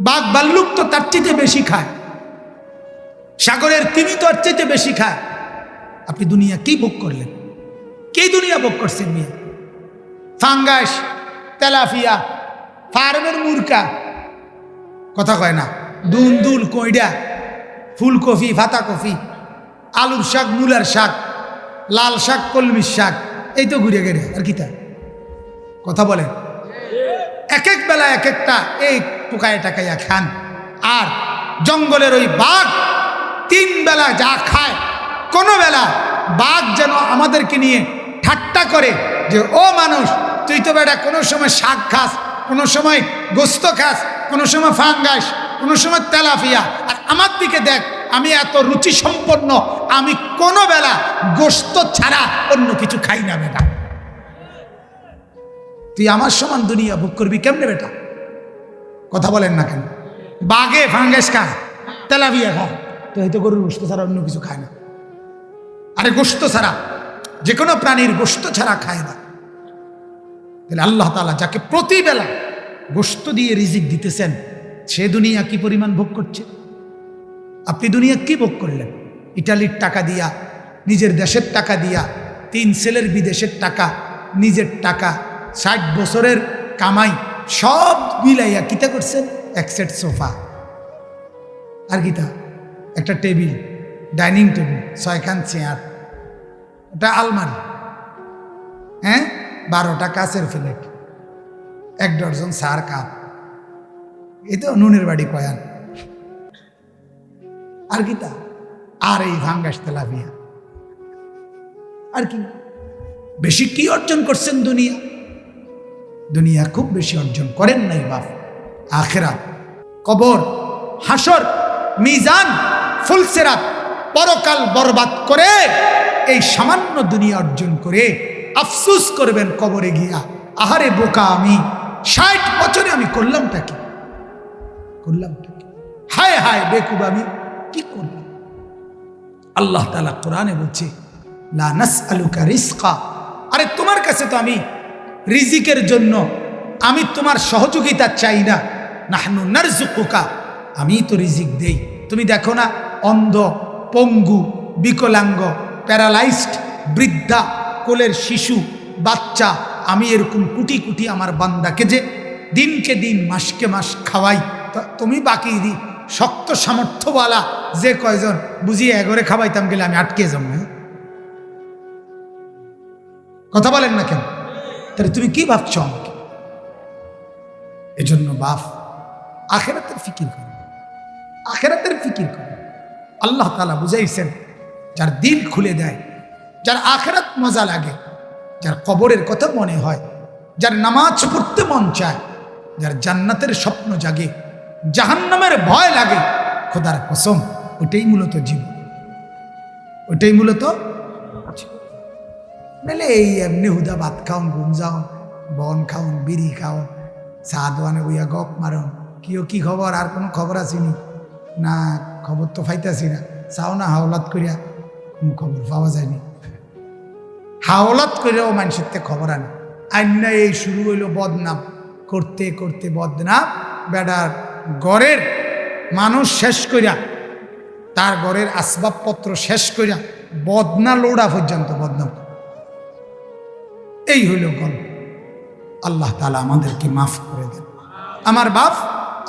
বাঘ ভাল্লুক তো তার চেয়ে বেশি খায়, সাগরের তিমি তো তার চেয়ে বেশি খায়। আপনি দুনিয়া কি ভোগ করলেন? কে দুনিয়া ভোগ করছেন? মিয়া ফাঙ্গাস, তেলাফিয়া, ফার্মের মুরকা, কথা কয় না, দুল, কইডা, ফুলকপি, ফাতাকপি, আলুর শাক, মূলার শাক, লাল শাক, কলমির শাক, এই তো ঘুরে গেড়ে আর কি তা, কথা বলেন। এক এক বেলা এক একটা এই পোকায় টাকাইয়া খান। আর জঙ্গলের ওই বাঘ 3 বেলা যা খায়, কোনো বেলা বাঘ যেন আমাদেরকে নিয়ে ঠাট্টা করে যে ও মানুষ, তুই তো বেটা কোনো সময় শাক খাস, কোনো সময় গোস্ত খাস, কোনো সময় ফাঙ্গাস, কোনো সময় তেলাফিয়া, আর আমার দিকে দেখ, আমি এত রুচি সম্পন্ন, আমি কোনো বেলা গোস্ত ছাড়া অন্য কিছু খাই না বেটা। তুই আমার সমান দুনিয়া ভোগ করবি কেমনে বেটা? কথা বলেন না কেন? বাঘে ফাঙ্গাস খায়, তেলাফিয়া খায়, তো হয়তো গরুর গোস্ত ছাড়া অন্য কিছু খায় না। আরে গোস্ত ছাড়া, যে কোনো প্রাণীর গোস্ত ছাড়া খায় না। তাহলে আল্লাহ তাআলা যাকে প্রতিবেলা গোস্ত দিয়ে রিজিক দিতেছেন, সে দুনিয়া কি পরিমাণ ভোগ করছে? আপনি দুনিয়া কি ভোগ করলেন? ইটালির টাকা দিয়া, নিজের দেশের টাকা দিয়া, 3 ছেলের বিদেশের টাকা, নিজের টাকা, 60 বছরের কামাই সব মিলাইয়া কিতা করছেন? 1 সেট সোফা, আর কিতা একটা টেবিল, ডাইনিং টেবিল, 6খান চেয়ার, একটা আলমারি, হ্যাঁ 12টা কাছের প্লেট, 1 ডজন সার কাপ, এই তো নুনের বাড়ি কয়ান আর কি তা, আর এই ভাঙ্গাস তেলাপিয়া আর কি। বেশি কি অর্জন করছেন দুনিয়া? দুনিয়া খুব বেশি অর্জন করেন নাই বাপ। আখিরাত, কবর, হাসর, মিজান, ফুলসিরাত, পরকাল বরবাদ করে এই সামান্য দুনিয়া অর্জন করে আফসোস করবেন কবরে গিয়া, আহারে বোকা আমি, 60 বছরে আমি করলামটা কি, করলামটা কি, হায় হায় বেকুব আমি কি করলাম। আল্লাহ তাআলা কোরআনে বলছে লা নাসআলুকা রিজকা, আরে তোমার কাছে তো আমি রিজিকের জন্য আমি তোমার সহযোগিতা চাই না, নাহনু নারযুকুকা, আমি তো রিজিক দেই। তুমি দেখো না অন্ধ, পঙ্গু, বিকলাঙ্গ, প্যারালাইজড, বৃদ্ধা, কোলের শিশু, বাচ্চা, আমি এরকম কোটি কোটি আমার বান্দাকে যে দিনকে দিন মাসকে মাস খাওয়াই, তুমি বাকি শক্ত সামর্থ্যওয়ালা যে কয়জন বুঝিয়ে এগরে খাওয়াইতাম গেলে আমি আটকে যাবো। কথা বলেন না কেন? তাহলে তুমি কি ভাবছো আমাকে? এজন্য বাপ আখিরাতের ফিকির করো, আখিরাতের ফিকির করো। আল্লাহ তাআলা বুঝাইছেন যার দিল খুলে দেয়, যার আখিরাত মজা লাগে, যার কবরের কথা মনে হয়, যার নামাজ পড়তে মন চায়, যার জান্নাতের স্বপ্ন জাগে, জাহান্নামের ভয় লাগে, খোদার কসম ওটাই মূলত জীবন, ওটাই মূলত নাহলে এই এমনি হুদা ভাত খাওন, ঘুম যাও, বন খাওন, বিড়ি খাওন, চা দোয়ানে বইয়া গপ মারন, কিও কি খবর, আর কোনো খবর আসেনি না, খবর তো পাইতাছি না, চাও না হাওলাত করিয়া, কোনো খবর পাওয়া যায়নি, হাওলাত করিয়াও মানুষের থেকে খবর আনে। আইনা এই শুরু হইলো বদনাম, করতে করতে বদনাম, বেড়ার ঘরের মানুষ শেষ করিয়া, তার ঘরের আসবাবপত্র শেষ করিয়া বদনা লোড়া পর্যন্ত বদনাম। এই হইল গল্প। আল্লাহ তাআলা আমাদেরকে মাফ করে দেন। আমার বাপ,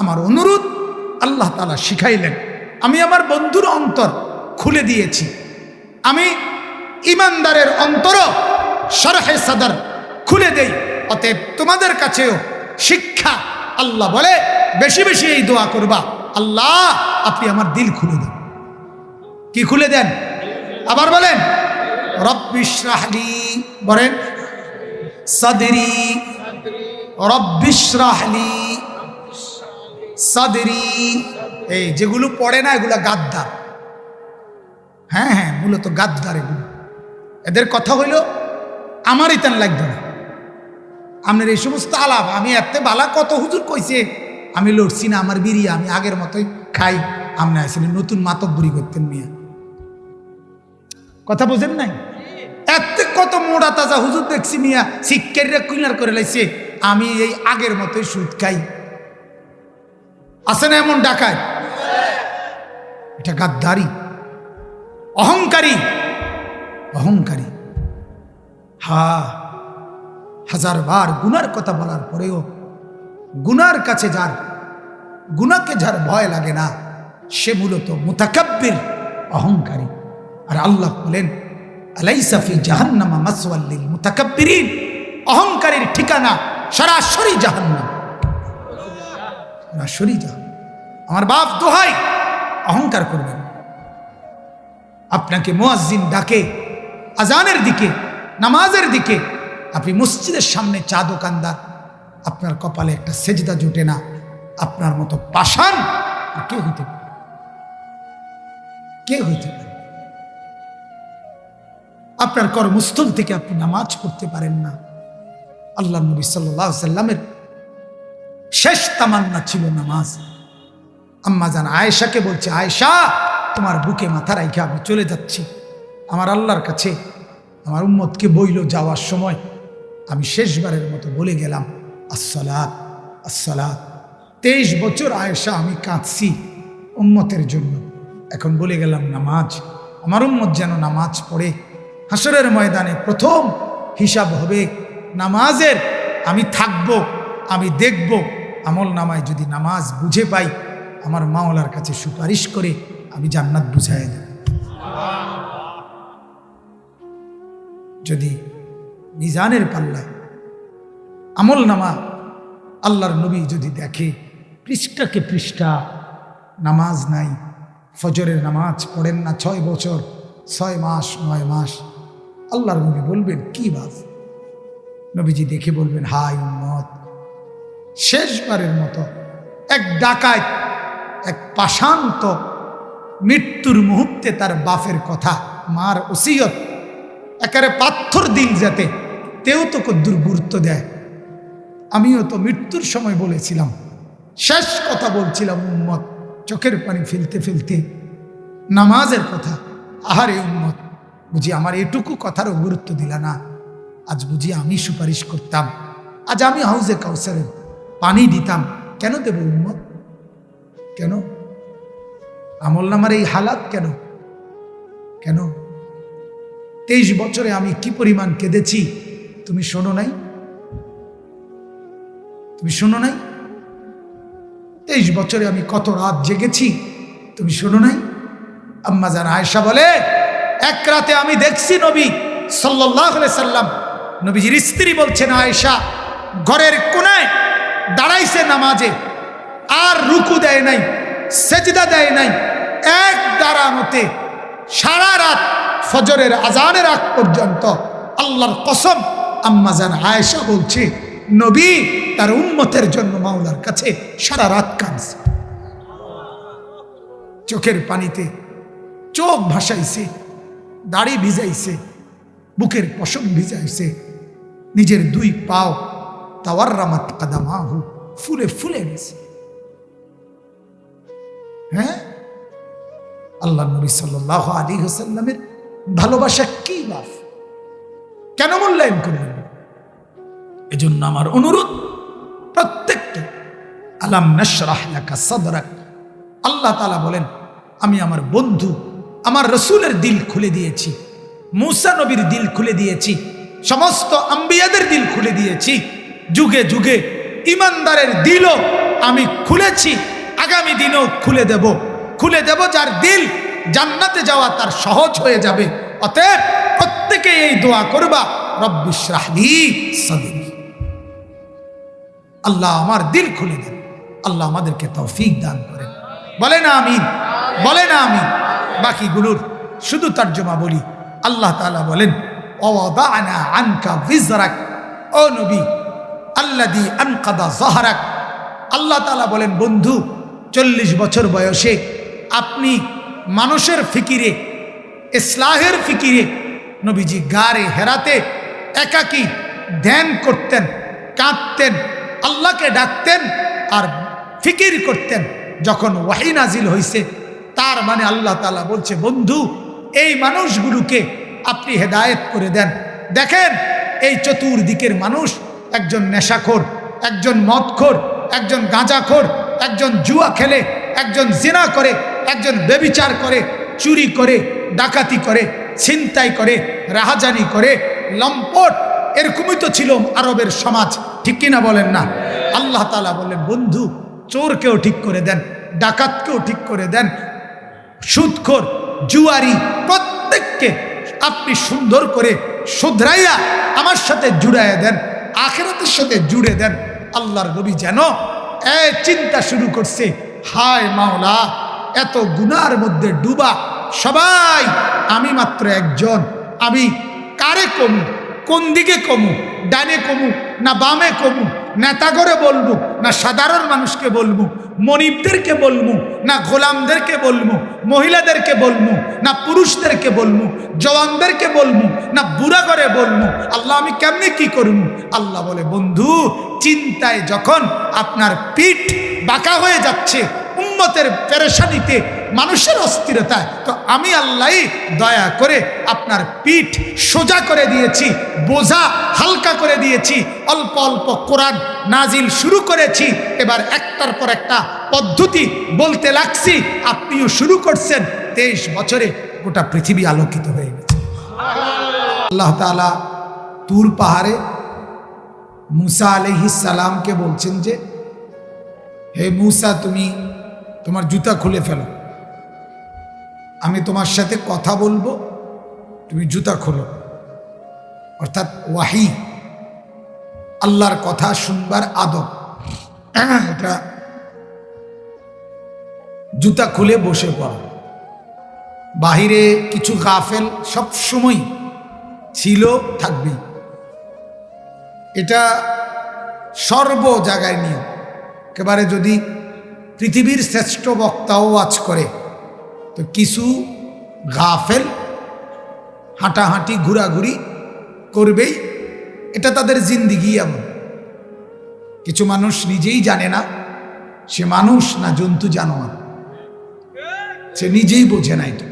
আমার অনুরোধ, আল্লাহ তাআলা শিখাইলেন, আমি আমার বন্ধুর অন্তর খুলে দিয়েছি, আমি ইমানদারের অন্তর শরহে সদর খুলে দেই, অতএব তোমাদের কাছেও শিক্ষা। আল্লাহ বলে বেশি বেশি এই দোয়া করবা, আল্লাহ আপনি আমার দিল খুলে দেন। কি খুলে দেন? আবার বলেন রব্বিশ রাহলি, বলেন সাদরি, রব্বিশ রাহলি সাদরি। এই যেগুলো পড়ে না এগুলো গাদ্দার, হ্যাঁ হ্যাঁ মূলত গাদ্দার এগুলো। এদের কথা হইল আমার ইতান লাগবে না, আপনার এই সমস্ত আলাপ, আমি এত বালা কত হুজুর কইছে, আমি লড়ছি না, আমার বিড়ি আমি আগের মতোই খাই, আপনি আসলে নতুন মাতব্বরি করতেন মিয়া, কথা বোঝেন নাই? এত কত মোড়া তাজা হুজুর দেখছি মিয়া, শিক্ষারীরা কুইনার করে লাইছে, আমি এই আগের মতোই সুদ খাই। আছে না এমন ডাকায়? এটা গাদ্দারি, অহংকারী, অহংকারী। হাজার বার গুনার কথা বলার পরেও গুনার কাছে যার, গুনাকে যার ভয় লাগে না, সে মূলত মুতাকাব্বির, অহংকারী। আর আল্লাহ বলেন আলাইসা ফি জাহান্নামা মাসওয়াল লিল মুতাকাব্বিরিন, অহংকারীর ঠিকানা সরাসরি জাহান্নাম, সরাসরি জাহান্নাম। আমার বাপ দোহাই, অহংকার করবেন। আপনাকে মুয়াজ্জিন ডাকে আজানের দিকে, নামাজের দিকে, আপনি মসজিদের সামনে চা দোকানদার, আপনার কপালে একটা সেজদা জোটে না, আপনার মতো পাষাণ আর কে হইতে পারে? কে হইতে পারে? আপনার কর্মস্থল থেকে আপনি নামাজ পড়তে পারেন না। আল্লাহ নবী সাল্লাল্লাহু আলাইহি সাল্লামের শেষ তামান্না ছিল নামাজ। আম্মা জান আয়েশাকে বলছে, আয়েশা তোমার বুকে মাথা রাইখা আমি চলে যাচ্ছি আমার আল্লাহর কাছে, আমার উম্মতকে বইল যাওয়ার সময় আমি শেষবারের মতো বলে গেলাম আসসালাত আসসালাত। 23 বছর আয়েশা আমি কাঁদছি উম্মতের জন্য, এখন বলে গেলাম নামাজ, আমার উম্মত যেন নামাজ পড়ে। হাসরের ময়দানে প্রথম হিসাব হবে নামাজের। আমি থাকব, আমি দেখব, আমল নামায় যদি নামাজ বুঝে পাই, আমার মাওলার কাছে সুপারিশ করে আমি জান্নাত বুঝাই দেব। যদি মিজানের পাল্লায় আমল নামা আল্লাহর নবী যদি দেখে পৃষ্ঠাকে পৃষ্ঠা নামাজ নাই, ফজরের নামাজ পড়েন না 6 বছর 6 মাস 9 মাস, আল্লাহর নবী বলবেন কি বাস? নবীজি দেখে বলবেন হাই উম্মত, শেষবারের মতো এক ডাকাত, এক পাষান্ত মৃত্যুর মুহূর্তে তার বাপের কথা, মার ওসিয়ত একেবারে পাথর দিল যাতে তেও তো কদ্দুর গুরুত্ব দেয়। আমিও তো মৃত্যুর সময় বলেছিলাম, শেষ কথা বলছিলাম উম্মত, চোখের পানি ফেলতে ফেলতে নামাজের কথা। আহারে উম্মত, বুঝি আমার এটুকু কথারও গুরুত্ব দিলা না? আজ বুঝি আমি সুপারিশ করতাম, আজ আমি হাউজে কাউসারে পানি দিতাম, কেন দেব উম্মত? কেন আমল নামার এই হালাত? কেন কেন 23 বছরে আমি কি পরিমাণ কেঁদেছি তুমি শোনো নাই? তুমি শোনো নাই? 23 বছরে আমি কত রাত জেগেছি তুমি শোনো নাই? আম্মা জান আয়েশা বলে, এক রাতে আমি দেখছি নবী সাল্লাল্লাহু আলাইহি সাল্লাম, নবীজির স্ত্রী বলছেন আয়েশা, ঘরের কোণায় দাঁড়াইছে নামাজে, আর রুকু দেয় নাই, সেজদা দেয় নাই, এক দাঁড়ানোতে সারা রাত ফজরের আজানের আগ পর্যন্ত। আল্লাহর কসম, আম্মা জান আয়েশা বলছে নবী তার উম্মতের জন্য মাওলার কাছে সারা রাত কাঁদছে, চোখের পানিতে চোখ ভাসাইছে, দাড়ি ভিজাইছে, বুকের পশম ভিজাইছে, নিজের 2 পাও তাওয়াররামাত কাদামাহু ফুলে ফুলে গেছে। হ্যাঁ, আল্লাহ নবী সাল্লাল্লাহু আলাইহি ওয়াসাল্লামের ভালোবাসা কি লাভ, কেন মূল্যায়ন করলেন? এজন্য আমার অনুরোধ প্রত্যেককে, আলাম নাশরাহ লাকা সাদরাক, আল্লাহ তাআলা বলেন আমি আমার বন্ধু আমার রসুলের দিল খুলে দিয়েছি, মূসা নবীর দিল খুলে দিয়েছি, সমস্ত আম্বিয়াদের দিল খুলে দিয়েছি, যুগে যুগে ইমানদারের দিলও আমি খুলেছি, আগামী দিনেও খুলে দেব, যার দিল জান্নাতে যাওয়া তার সহজ হয়ে যাবে। অতএব প্রত্যেকে এই দোয়া করবা, রব্বিশ রাহলি সাদরি, আল্লাহ আমার দিল খুলে দেন, আল্লাহ আমাদেরকে তৌফিক দান করেন। বলেন আমিন, বলেন আমিন। বাকিগুলোর শুধু তর্জমা বলি। আল্লাহ তাআলা বলেন ওয়াদানা আনকা বিজরাক, ও নবী আল্লাযী আনকাদা যাহরাক, আল্লাহ তাআলা বলেন বন্ধু 40 বছর বয়সে আপনি মানুষের ফিকিরে, ইসলাহের ফিকিরে নবীজি গারে হেরাতে একাকী ধ্যান করতেন, কাঁদতেন, আল্লাহকে ডাকতেন আর ফিকির করতেন। যখন ওয়াহী নাজিল হয়েছে, তার মানে আল্লাহ তাআলা বলছে বন্ধু এই মানুষগুলোকে আপনি হেদায়েত করে দেন। দেখেন এই চতুর্দিকের মানুষ, একজন নেশাখোর, একজন মদখোর, একজন গাঁজাখোর, একজন জুয়া খেলে, একজন জিনা করে, একজন ব্যভিচার করে, চুরি করে, ডাকাতি করে, ছিনতাই করে, রাহাজানি করে, লম্পট, এরকমই তো ছিল আরবের সমাজ, ঠিক কিনা বলেন না? আল্লাহ তাআলা বললেন বন্ধু চোরকেও ঠিক করে দেন, ডাকাতকেও ঠিক করে দেন, সুদখোর, জুয়ারি, প্রত্যেককে আপনি সুন্দর করে শুধরাইয়া আমার সাথে জুড়াইয়া দেন, আখিরাতের সাথে জুড়ে দেন। আল্লাহর নবী যেন চিন্তা শুরু করছে, হায় মাওলা এত গুনার মধ্যে ডুবা সবাই, আমি মাত্র একজন, আমি কারে কমু, কোন দিকে কমু, ডানে কমু না বামে কমু, নেতাগরে বলবো না সাধারণ মানুষকে বলবো, মনিবদেরকে বলবো না গোলামদেরকে বলবো, মহিলাদেরকে বলবো না পুরুষদেরকে বলবো, জওয়ানদেরকে বলবো না বুড়া করে বলবো, আল্লাহ আমি কেমনে কি করবো? আল্লাহ বলে বন্ধু চিন্তায় যখন আপনার পিঠ বাঁকা হয়ে যাচ্ছে, উম্মতের পেরেশানিতে, মানুষের অস্থিরতায়, তো আমি আল্লাহই দয়া করে আপনার পিঠ সোজা করে দিয়েছি, বোঝা হালকা করে দিয়েছি, অল্প অল্প কোরআন নাজিল শুরু করেছি, এবার একটার পর একটা পদ্ধতি বলতে লাগছি, আপনিও শুরু করছেন। 23 বছরে গোটা পৃথিবী আলোকিত হয়ে গেছে। আল্লাহ তাআলা তুর পাহাড়ে মুসা আলাইহিস সালামকে বলছেন যে হে মুসা তুমি তোমার জুতা খুলে ফেলো, আমি তোমার সাথে কথা বলবো, তুমি জুতা খোলো। অর্থাৎ ওয়াহি, আল্লাহর কথা শুনবার আদব। এটা জুতা খুলে বসে পড়া। বাহিরে কিছু গাফেল সব সময় ছিল, থাকবে। এটা সর্ব জায়গায় নিয়ম। একেবারে যদি পৃথিবীর শ্রেষ্ঠ বক্তাও ওয়াজ করে, তো কিছু গাফেল হাঁটাহাঁটি ঘোরাঘুরি করবেই। এটা তাদের জিন্দিগি এমন। কিছু মানুষ নিজেই জানে না সে মানুষ না জন্তু জানোয়ার, সে নিজেই বোঝে না। এটা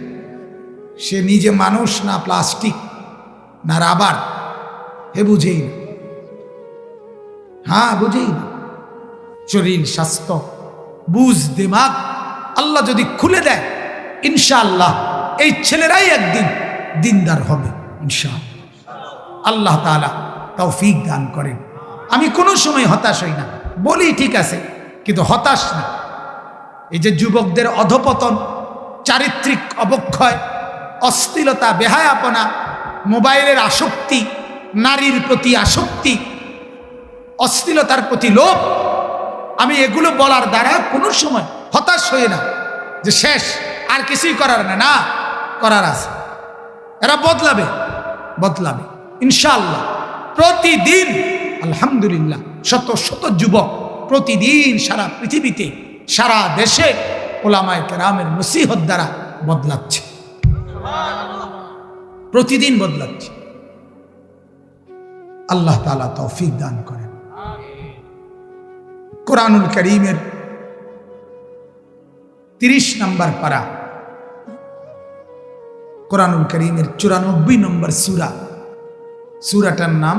সে নিজে মানুষ না প্লাস্টিক না রাবার, হে বুঝেই না। হ্যাঁ, বুঝেই না। শরীর, স্বাস্থ্য, বুঝ, দিমাগ আল্লাহ যদি খুলে দেয়, ইনশাআল্লাহ এই ছেলেরাই একদিন দিনদার হবে ইনশাআল্লাহ। আল্লাহ তাআলা তৌফিক দান করেন। আমি কোনো সময় হতাশ হই না, বলি ঠিক আছে, কিন্তু হতাশ না। এই যে যুবকদের অধপতন, চারিত্রিক অবক্ষয়, অশ্লীলতা, বেহায়াপনা, মোবাইলের আসক্তি, নারীর প্রতি আসক্তি, অশ্লীলতার প্রতি লোভ, আমি এগুলো বলার দ্বারা কোনো সময় হতাশ হই না যে শেষ, আর কিছুই করার না। না, করার আছে। এরা বদলাবে, বদলাবে ইনশাআল্লাহ। প্রতিদিন আলহামদুলিল্লাহ শত শত যুবক প্রতিদিন সারা পৃথিবীতে, সারা দেশে ওলামায়ে কেরামের নসিহত দ্বারা বদলাচ্ছে, প্রতিদিন বদলাচ্ছে। আল্লাহ তাআলা তৌফিক দান করেন। কোরআনুল কারীমের 30 নম্বর পারা, কোরআনুল কারীমের 94 নম্বর সূরা, সূরাটার নাম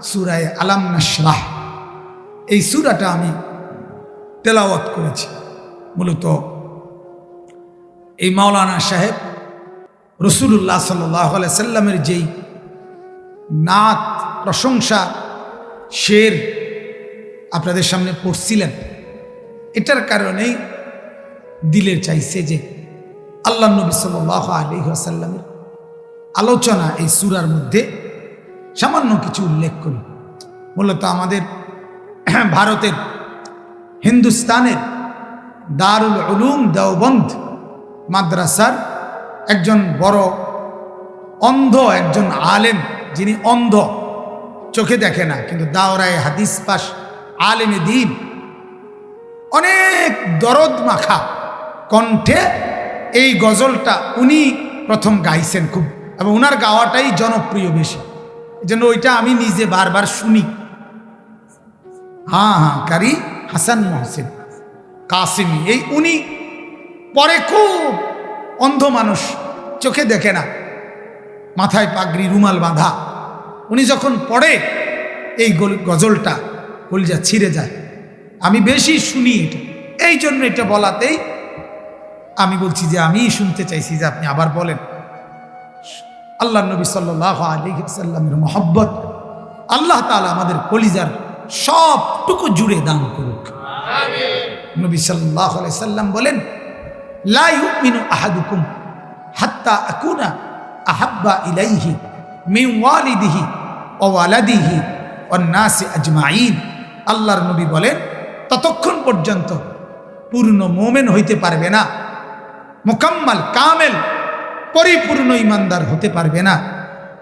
সূরায়ে আলাম নাশরাহ। এই সূরাটা আমি তেলাওয়াত করেছি। মূলত এই মাওলানা সাহেব রাসূলুল্লাহ সাল্লাল্লাহু আলাইহি সাল্লামের যেই নাত, প্রশংসা, শের আপনাদের সামনে পড়ছিলেন, এটার কারণেই দিলে চাইছে যে আল্লাহ নবী সাল্লাল্লাহু আলাইহি ওয়াসাল্লামের আলোচনা এই সূরার মধ্যে সামান্য কিছু উল্লেখ করি। মূলত আমাদের ভারতের, হিন্দুস্তানের দারুল উলুম দেওবন্দ মাদ্রাসার একজন বড় অন্ধ একজন আলেম, যিনি অন্ধ, চোখে দেখে না, কিন্তু দাওরায়ে হাদিস পাশ, আলেমে দ্বীন, অনেক দরদ মাখা কণ্ঠে এই গজলটা উনি প্রথম গাইছেন খুব, এবং ওনার গাওয়াটাই জনপ্রিয় বেশি। এই জন্য ওইটা আমি নিজে বারবার শুনি। হ্যাঁ, কারি হাসান মহসিন কাসিমি, এই উনি পরে খুব অন্ধ মানুষ, চোখে দেখে না, মাথায় পাগড়ি, রুমাল বাঁধা। উনি যখন পড়ে এই গজলটা, কলিজা ছিঁড়ে যায়। আমি বেশি শুনি এটা, এই জন্য এটা বলাতেই আমি বলছি যে আমি শুনতে চাইছি যে আপনি আবার বলেন। আল্লাহ নবী সাল্লাল্লাহু আলাইহি ওয়াসাল্লামের মহব্বত আল্লাহ তাআলা আমাদের কলিজার সবটুকু জুড়ে দান করুক, আমিন। নবী সাল্লাল্লাহু আলাইহি ওয়াসাল্লাম বলেন, লা ইউমিনু আহাদুকুম হাত্তা আকুনা আহাব্বা ইলাইহি মিন ওয়ালিদিহি ওয়া ওয়ালাদিহি ওয়ান নাসি আজমাইন। আল্লাহর নবী বলেন, ততক্ষণ পর্যন্ত পূর্ণ মুমিন হইতে পারবে না, মুকাম্মাল, কামেল, পরিপূর্ণ ইমানদার হতে পারবে না,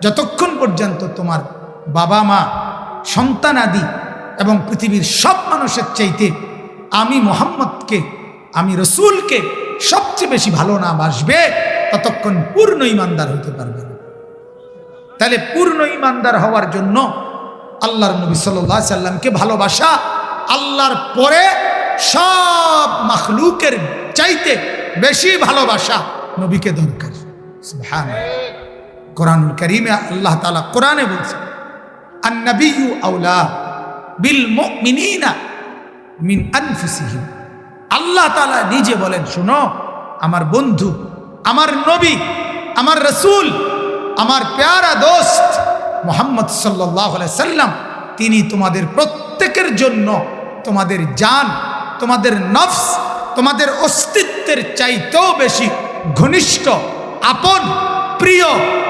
যতক্ষণ পর্যন্ত তোমার বাবা মা, সন্তানাদি এবং পৃথিবীর সব মানুষের চাইতে আমি মুহাম্মদকে, আমি রসুলকে সবচেয়ে বেশি ভালো না বাসবে, ততক্ষণ পূর্ণ ইমানদার হতে পারবে না। তাহলে পূর্ণ ইমানদার হওয়ার জন্য আল্লাহর নবী সাল্লাল্লাহু আলাইহি সাল্লামকে ভালোবাসা আল্লাহর পরে সব মাখলুকের চাইতে বেশি ভালোবাসা নবীকে দরকার। সুবহানাল্লাহ। কোরআনুল কারীমে আল্লাহ তাআলা কোরআনে বলছেন, আন-নাবিয়্যু আওলা বিল মুমিনিনা মিন আনফুসিহিম। আল্লাহ তাআলা নিজে বলেন, শোনো, আমার বন্ধু, আমার নবী, আমার রাসূল, আমার প্যারা দোস্ত মুহাম্মদ সাল্লাল্লাহু আলাইহি সাল্লাম, তিনি তোমাদের প্রত্যেকের জন্য তোমাদের জান, তোমাদের নফস, তোমাদের অস্তিত্বের চাইতেও বেশি ঘনিষ্ঠ, আপন, প্রিয়,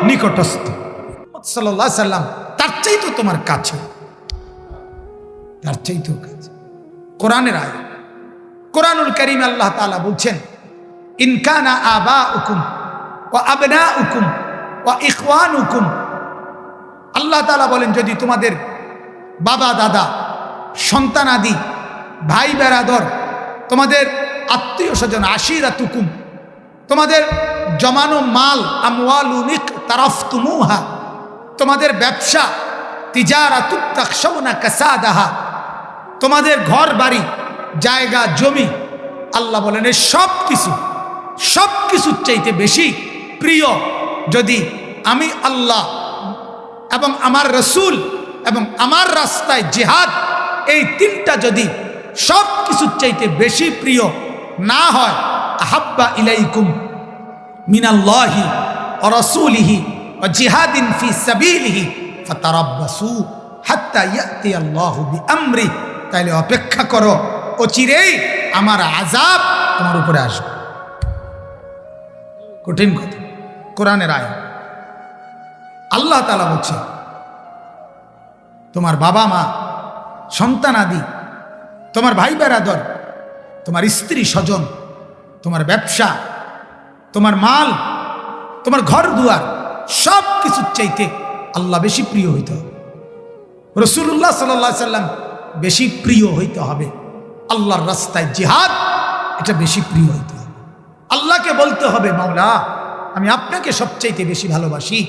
নিকটস্থ। মুহাম্মদ সাল্লাল্লাহু আলাইহি সাল্লাম তার চাইতো তোমার কাছে, তার চাইতো কাছে। কোরআনের আয়াত, কোরআনুল কারীম আল্লাহ তাআলা বলছেন, ইন কানা আবাউকুম ওয়া আবনাউকুম ওয়া ইখওয়ানুকুম, আল্লাহ তাআলা বলেন যদি তোমাদের বাবা দাদা সন্তানাদি ভাই বেরাদর তোমাদের আত্মীয় স্বজন আশিরাতুকুম তোমাদের জমানো মাল আমওয়ালুন ইকতারাফতুমুহা তোমাদের ব্যবসা তিজারাতুন তাখশাউনা কাসাদাহা তোমাদের ঘর বাড়ি জায়গা জমি, আল্লাহ বলেন এই সব কিছুর চাইতে বেশি প্রিয় যদি আমি আল্লাহ এবং আমার রসুল এবং আমার রাস্তায় জিহাদ, এই তিনটা যদি সব কিছুর চাইতে বেশি প্রিয় না হয়, আহাব্বা ইলাইকুম মিনাল্লাহি ওয়া রাসূলিহি ওয়া জিহাদিন ফি সাবিলিহি ফাতারাব্বাসু হাত্তা ইয়াতি আল্লাহু বিআমরি, তাইলে অপেক্ষা করো, অচিরেই আমার আযাব তোমার উপরে আসবে। কঠিন কথা, কোরআনের আয়াত। আল্লাহ তাআলা বলছে তোমার বাবা মা সন্তানাদি তোমার ভাই বেরাদর তোমার স্ত্রী স্বজন তোমার ব্যবসা তোমার মাল তোমার ঘর দুয়ার সব কিছুর চাইতে আল্লাহ বেশি প্রিয় হইতে হবে, রাসূলুল্লাহ সাল্লাল্লাহু আলাইহি সাল্লাম বেশি প্রিয় হইতে হবে, আল্লাহর রাস্তায় জিহাদ এটা বেশি প্রিয় হইতে হবে। আল্লাহকে বলতে হবে মাওলা আমি আপনাকে সবচাইতে বেশি ভালোবাসি,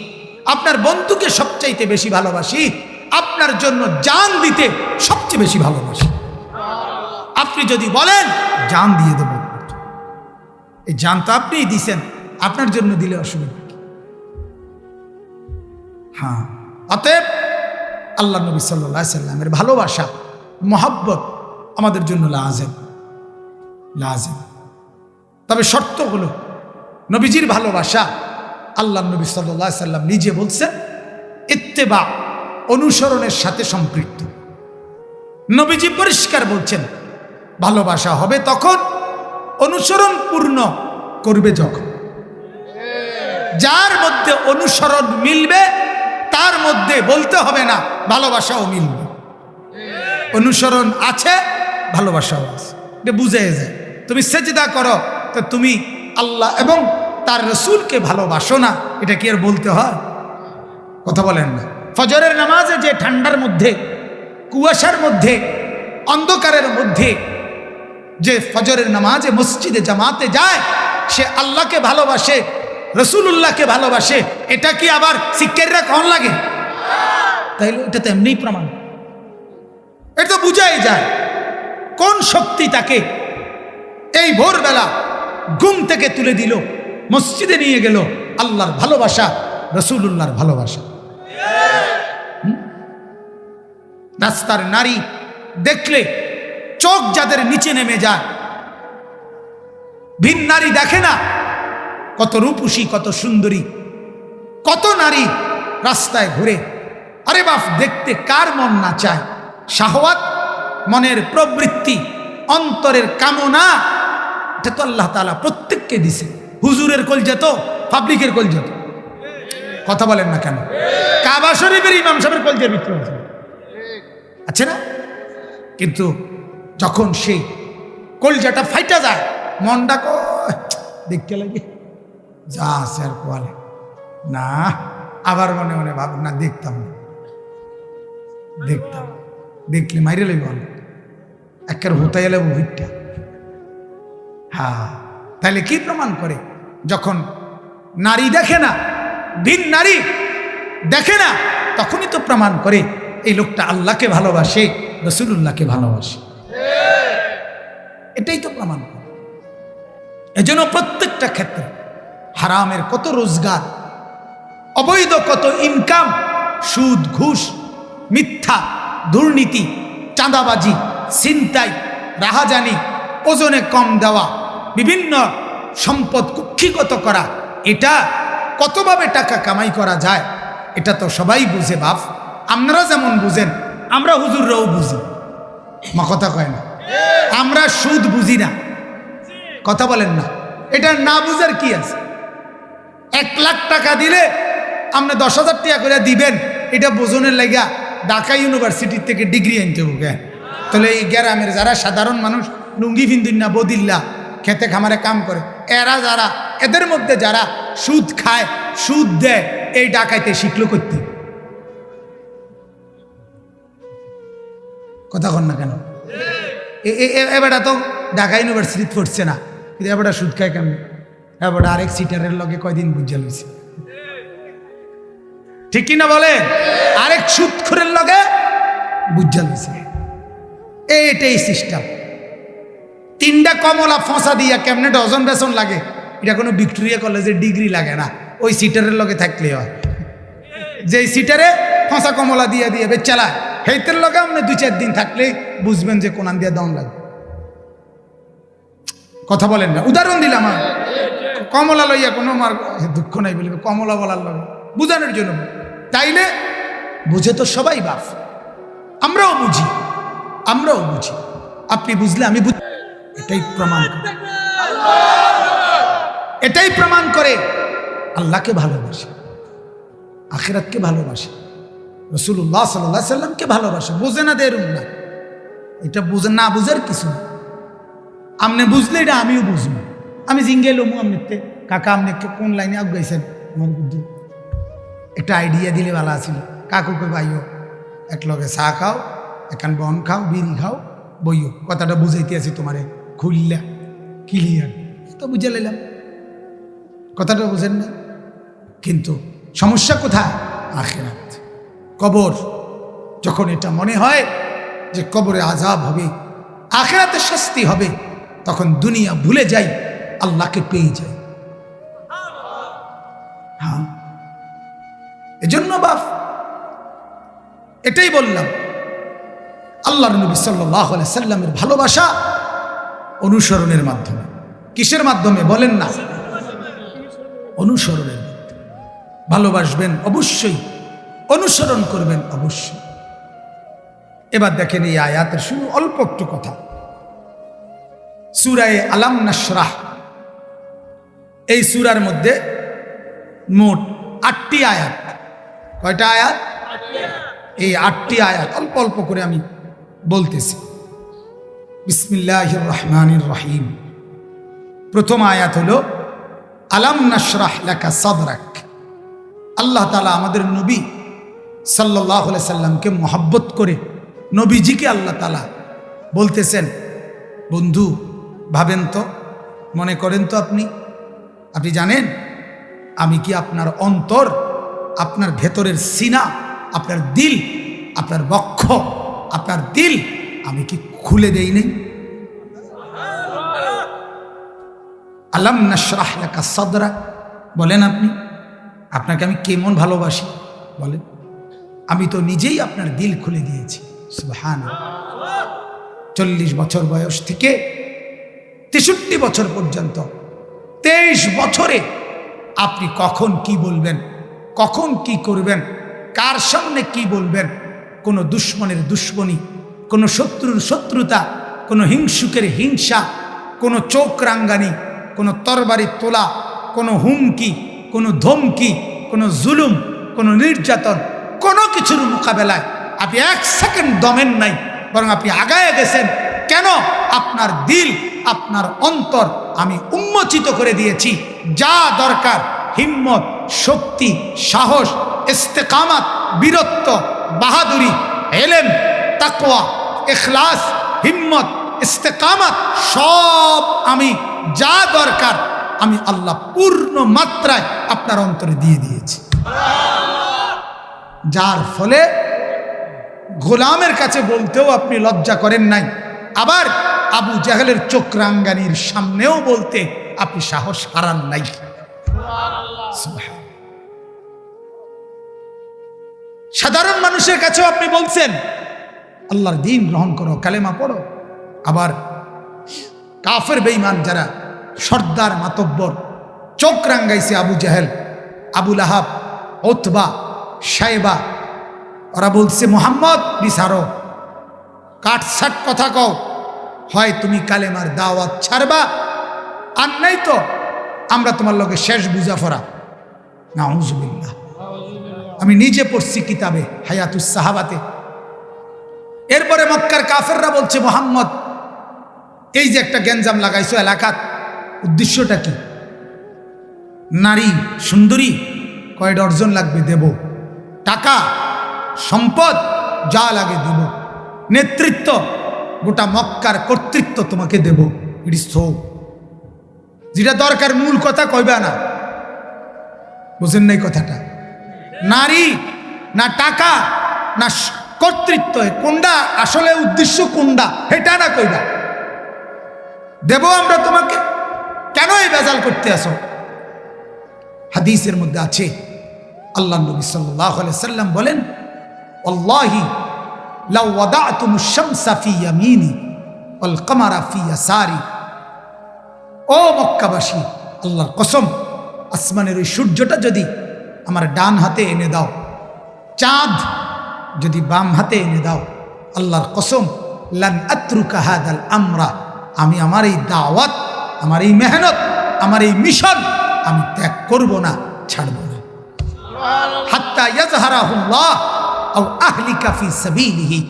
আপনার বন্ধুকে সবচাইতে বেশি ভালোবাসি, আপনার জন্য জান দিতে সবচেয়ে বেশি ভালোবাসি। আপনি যদি বলেন জান দিয়ে দেব, এই জান তো আপনিই দিছেন, আপনার জন্য দিলে অসুবিধা কি? হ্যাঁ, অতএব আল্লাহ নবী সাল্লাল্লাহু আলাইহি সাল্লামের ভালোবাসা মহব্বত আমাদের জন্য লাজেম। তবে শর্ত হলো নবীজির ভালোবাসা, আল্লাহ নবী সাল্লাল্লাহু আলাইহি সাল্লাম নিজে বলছেন ইত্তেবা, অনুসরণের সাথে সম্পৃক্ত। নবীজি পরিষ্কার বলছেন ভালোবাসা হবে তখন অনুসরণ পূর্ণ করবে যখন, যার মধ্যে অনুসরণ মিলবে তার মধ্যে বলতে হবে না ভালোবাসাও মিলবে। অনুসরণ আছে ভালোবাসাও আছে, এটা বুঝে যায়। তুমি সেজদা করো তো তুমি আল্লাহ এবং তার রসুলকে ভালোবাসো না, এটা কি আর বলতে হয়? কথা বলেন না। ফজরের নামাজে যে ঠান্ডার মধ্যে কুয়াশার মধ্যে অন্ধকারের মধ্যে যে ফজরের নামাজে মসজিদে জামাতে যায়, সে আল্লাহকে ভালোবাসে, রসুলুল্লাহকে ভালোবাসে, এটা কি আবার শিক্ষাররা কন লাগে? তাইলে এটা তো এমনিই প্রমাণ, এটা তো বুঝাই যায় কোন শক্তি তাকে এই ভোরবেলা ঘুম থেকে তুলে দিল, মসজিদে নিয়ে গেল। আল্লাহর ভালোবাসা, রসুলুল্লাহর ভালোবাসা। রাস্তার নারী দেখলে চোখ যাদের নিচে নেমে যায়, ভিন নারী দেখে না কত রূপসী কত সুন্দরী, কত নারী রাস্তায় ঘুরে, আরে বাপ দেখতে কার মন না চায়? শাহওয়াত, মনের প্রবৃত্তি, অন্তরের কামনা, এটা তো আল্লাহ তাআলা প্রত্যেককে দিছে। হুজুরের কলজা তো পাবলিকের কলজা তো, কথা বলেন না কেন? কাবা শরীফের ইমাম সাহেবের কলজার ভিতরে আছে না? কিন্তু যখন সেই কলজাটা ফাইটা যায়, মনটা দেখতে লাগে যা আছে আর কোয়ালে না, আবার মনে মনে ভাব না দেখতাম দেখলে মাইরে লাগবে একের হতে গেলে ভিড়টা। হ্যাঁ, তাহলে কি প্রমাণ করে? যখন নারী দেখে না, ভিন নারী দেখে না, তখনই তো প্রমাণ করে এই লোকটা আল্লাহকে ভালোবাসে, রসুলুল্লাহকে ভালোবাসে। এটাই তো প্রমাণ করে। এজন্য প্রত্যেকটা ক্ষেত্রে হারামের কত রোজগার, অবৈধ কত ইনকাম, সুদ ঘুষ মিথ্যা দুর্নীতি চাঁদাবাজি ছিনতাই রাহাজানি ওজনে কম দেওয়া বিভিন্ন সম্পদ কুক্ষিগত করা, এটা কতভাবে টাকা কামাই করা যায় এটা তো সবাই বুঝে বাপ। আপনারা যেমন বুঝেন আমরা হুজুররাও বুঝি, মা কথা কয় না? আমরা সুদ বুঝি না, কথা বলেন না? এটা না বুঝার কি আছে? 1 লাখ টাকা দিলে আপনি 10,000 টাকা করে দিবেন, এটা বোঝনের লাগা ঢাকা ইউনিভার্সিটি থেকে ডিগ্রি আনতে হবে। তাহলে এই গ্রামের যারা সাধারণ মানুষ লুঙ্গি ফিন্দুন্না বদিল্লা খেতে খামারে কাম করে, এরা যারা এদের মধ্যে যারা সুদ খায় সুদ দেয়, এই ডাকাইতে শিখলো করতে। কথা কন না কেন? এবারটা তো ঢাকা ইউনিভার্সিটি পড়ছে না, কিন্তু এবারটা সুদ খায় কেন? এবারটা আরেক সিটারের লগে কয়দিন বুঝা লইছে, ঠিক কিনা বলে? আরেক সুদখোরের লগে বুঝা লইছে। এইটাই সিস্টেম। 3টা কমলা ফসা দিয়া কেমনে ডজন বেসন লাগে, এটা কোনো ভিক্টোরিয়া কলেজের ডিগ্রি লাগে না, ওই সিটারের লগে থাকলে হয়। যে সিটারে ফসা কমলা দিয়ে দিয়ে বেচালা, হেইতের লগে আপনি 2-4 দিন থাকলে বুঝবেন যে কোনান দিয়ে দাম লাগে। কথা বলেন না? উদাহরণ দিলাম, কমলা লইয়া কোনো আমার দুঃখ নাই বলবে, কমলা বলার লগে বুঝানোর জন্য। তাইলে বুঝে তো সবাই বাপ, আমরাও বুঝি, আমরাও বুঝি। আপনি বুঝলে আমি বুঝি, এটাই প্রমাণ করে, এটাই প্রমাণ করে আল্লাহকে ভালোবাসে, আখিরাতকে ভালোবাসে, রাসূলুল্লাহ সাল্লাল্লাহু আলাইহি সাল্লামকে ভালোবাসে। বোঝে না দেরুম না, এটা বুঝে না, বুঝার কিছু না। আপনি বুঝলে এটা আমিও বুঝবো। আমি জিঙ্গে লমু আমনিতে, কাকা আপনি কোন লাইনে আগাইছেন আমার বুদ্ধি একটা আইডিয়া দিলে ভালো আছিল। কাকুকে ভাইও এক লগে চা খাও, এখান বন খাও, বিড়ি খাও, বইও, কথাটা বুঝাইতে আছি তোমারে খুললা ক্লিয়ার তো বুঝে লাইলাম, কথাটা বুঝেন না। কিন্তু সমস্যা কোথায়? আখিরাত, কবর। যখন এটা মনে হয় যে কবরে আযাব হবে, আখিরাতে শাস্তি হবে, তখন দুনিয়া ভুলে যাই, আল্লাহকে পেয়ে যাই। হ্যাঁ, এজন্য বাপ এটাই বললাম, আল্লাহর নবী সাল্লাল্লাহু আলাইহি সাল্লামের ভালোবাসা অনুসরণের মাধ্যমে। কিসের মাধ্যমে বলেন না? অনুসরণের মাধ্যমে। ভালোবাসবেন অবশ্যই, অনুসরণ করবেন অবশ্যই। এবার দেখেন এই আয়াতের শুরু, অল্প একটু কথা। সূরা আলাম নাশরাহ, এই সূরার মধ্যে মোট 8টি আয়াত। কয়টা আয়াত? এই 8টি আয়াত অল্প অল্প করে আমি বলতেছি। বিসমিল্লাহির রহমানির রহিম। প্রথম আয়াত হলো আলাম নাশরাহ লাকা সাদরাক। আল্লাহ তাআলা আমাদের নবী সাল্লাল্লাহু আলাইহি সাল্লামকে মহব্বত করে নবীজিকে আল্লাহ তাআলা বলতেছেন, বন্ধু ভাবেন তো, মনে করেন তো, আপনি জানেন আমি কি আপনার অন্তর, আপনার ভেতরের সিনা, আপনার দিল, আপনার বক্ষ, আপনার দিল আমি কি খুলে দেই নাই? আলাম নাশরাহ লাকা সাদরাক, বলেন আপনাকে আমি কেমন ভালোবাসি বলেন। আমি তো নিজেই আপনার দিল খুলে দিয়েছি। সুবহানাল্লাহ। 40 বছর বয়স থেকে 63 বছর পর্যন্ত 23 বছরে আপনি কখন কি বলবেন, কখন কি করবেন, কার সামনে কি বলবেন, কোনো দুশ্মনের দুশ্মনী, কোনো শত্রুর শত্রুতা, কোনো হিংসুকের হিংসা, কোনো চোখ রাঙ্গানি, কোনো তরবারি তোলা, কোনো হুমকি, কোনো ধমকি, কোনো জুলুম, কোনো নির্যাতন, কোনো কিছুর মোকাবেলায় আপনি 1 সেকেন্ড দমেন নাই, বরং আপনি আগায় গেছেন। কেন? আপনার দিল, আপনার অন্তর আমি উন্মোচিত করে দিয়েছি। যা দরকার হিম্মত, শক্তি, সাহস, ইস্তেকামাত, বীরত্ব, বাহাদুরি, ইলম, তাকওয়া, ইখলাস, হিম্মত, ইস্তেকামাত, সব আমি যা দরকার আমি আল্লাহ পূর্ণ মাত্রায় আপনার অন্তরে দিয়ে দিয়েছি। যার ফলে গোলামের কাছে বলতেও আপনি লজ্জা করেন নাই, আবার আবু জাহেলের চোখ রাঙ্গানির সামনেও বলতে আপনি সাহস হারান নাই। সাধারণ মানুষের কাছেও আপনি বলছেন আল্লাহর দ্বীন গ্রহণ করো, কালেমা পড়ো। আবার কাফের বেঈমান যারা সর্দার মাতব্বর, চোখ রাঙ্গাইছে আবু জাহেল, আবু লাহাব, উতবা, শাইবা, ওরা বলছে মুহাম্মদ বিসারো, কাটছাট কথা কও, হয় তুমি কালেমার দাওয়াত ছাড়বা, আর নাই তো আমরা তোমার লগে শেষ বুঝাফরা। নাউজুবিল্লাহ। আমি নিজে পড়ছি কিতাবে হায়াতুস সাহাবাতে। এরপরে মক্কার কাফেররা বলছে, মোহাম্মদ এই যে একটা গ্যাঞ্জাম লাগাইছো এলাকাত, উদ্দেশ্যটা কি? নারী সুন্দরী কয় ডর্জন লাগবে দেব, টাকা সম্পদ যা লাগে দেব, নেতৃত্ব গোটা মক্কার কর্তৃত্ব তোমাকে দেব। যেটা দরকার মূল কথা কইবা না, বুঝেন নাই কথাটা? নারী না টাকা না কর্তৃত্ব, কোনটা আসলে উদ্দেশ্য কোনটা এটা না কইবা, দেব আমরা তোমাকে। কেন এই বেজাল করতে আসো? হাদিসের মধ্যে আছে, আল্লাহ নবী সাল্লাল্লাহু আলাইহি সাল্লাম বলেন, আল্লাহি লাউ ওয়াদাতুমুশ শামসা ফি ইয়ামিনি ওয়াল কমারা ফি ইয়াসারি। ও মক্কাবাসী, আল্লাহর কসম, আসমানের ওই সূর্যটা যদি আমার ডান হাতে এনে দাও, চাঁদ যদি বাম হাতে এনে দাও, আল্লাহর কসম, লান আতরুকা হাদাল আমরা, আমি আমার এই দাওয়াত, আমার এই মেহনত, আমার এই মিশন আমি ত্যাগ করব না, ছাড়ব না। হাত্তা ইয়াজহারাহুল্লাহ আও আহলিকা ফি সাবিলিহি,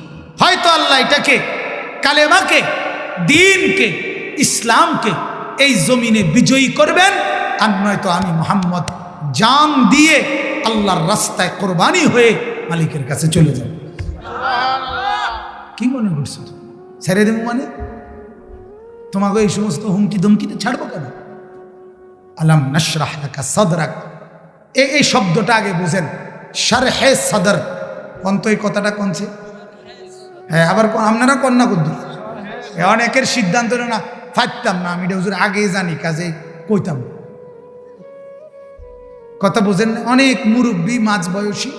হয়তো আল্লাহ এটাকে, কালেমাকে, দ্বীনকে, ইসলামকে এই জমিনে বিজয়ী করবেন, আর নয়তো আমি মুহাম্মদ জান দিয়ে আল্লাহর রাস্তায় কোরবানি হয়ে মালিকের কাছে চলে যাব। কি মনে করছো? ছেড়ে দেব মানে? তোমাকে এই সমস্ত হুমকি ধমকিতে ছাড়বো কেন? আলাম নাশরাহ লাকা সাদরাক, এই শব্দটা আগে বুঝেন। শারহে সাদর কোন তো এই কথাটা কোনছে? হ্যাঁ, আবার আপনারা কন্যা কুদ্দু অনেকের সিদ্ধান্ত না ফাইতাম না, আমি এটা হুজুর আগে জানি, কাজে কইতাম। কথা বুঝেন না? অনেক মুরব্বী মাঝ বয়সী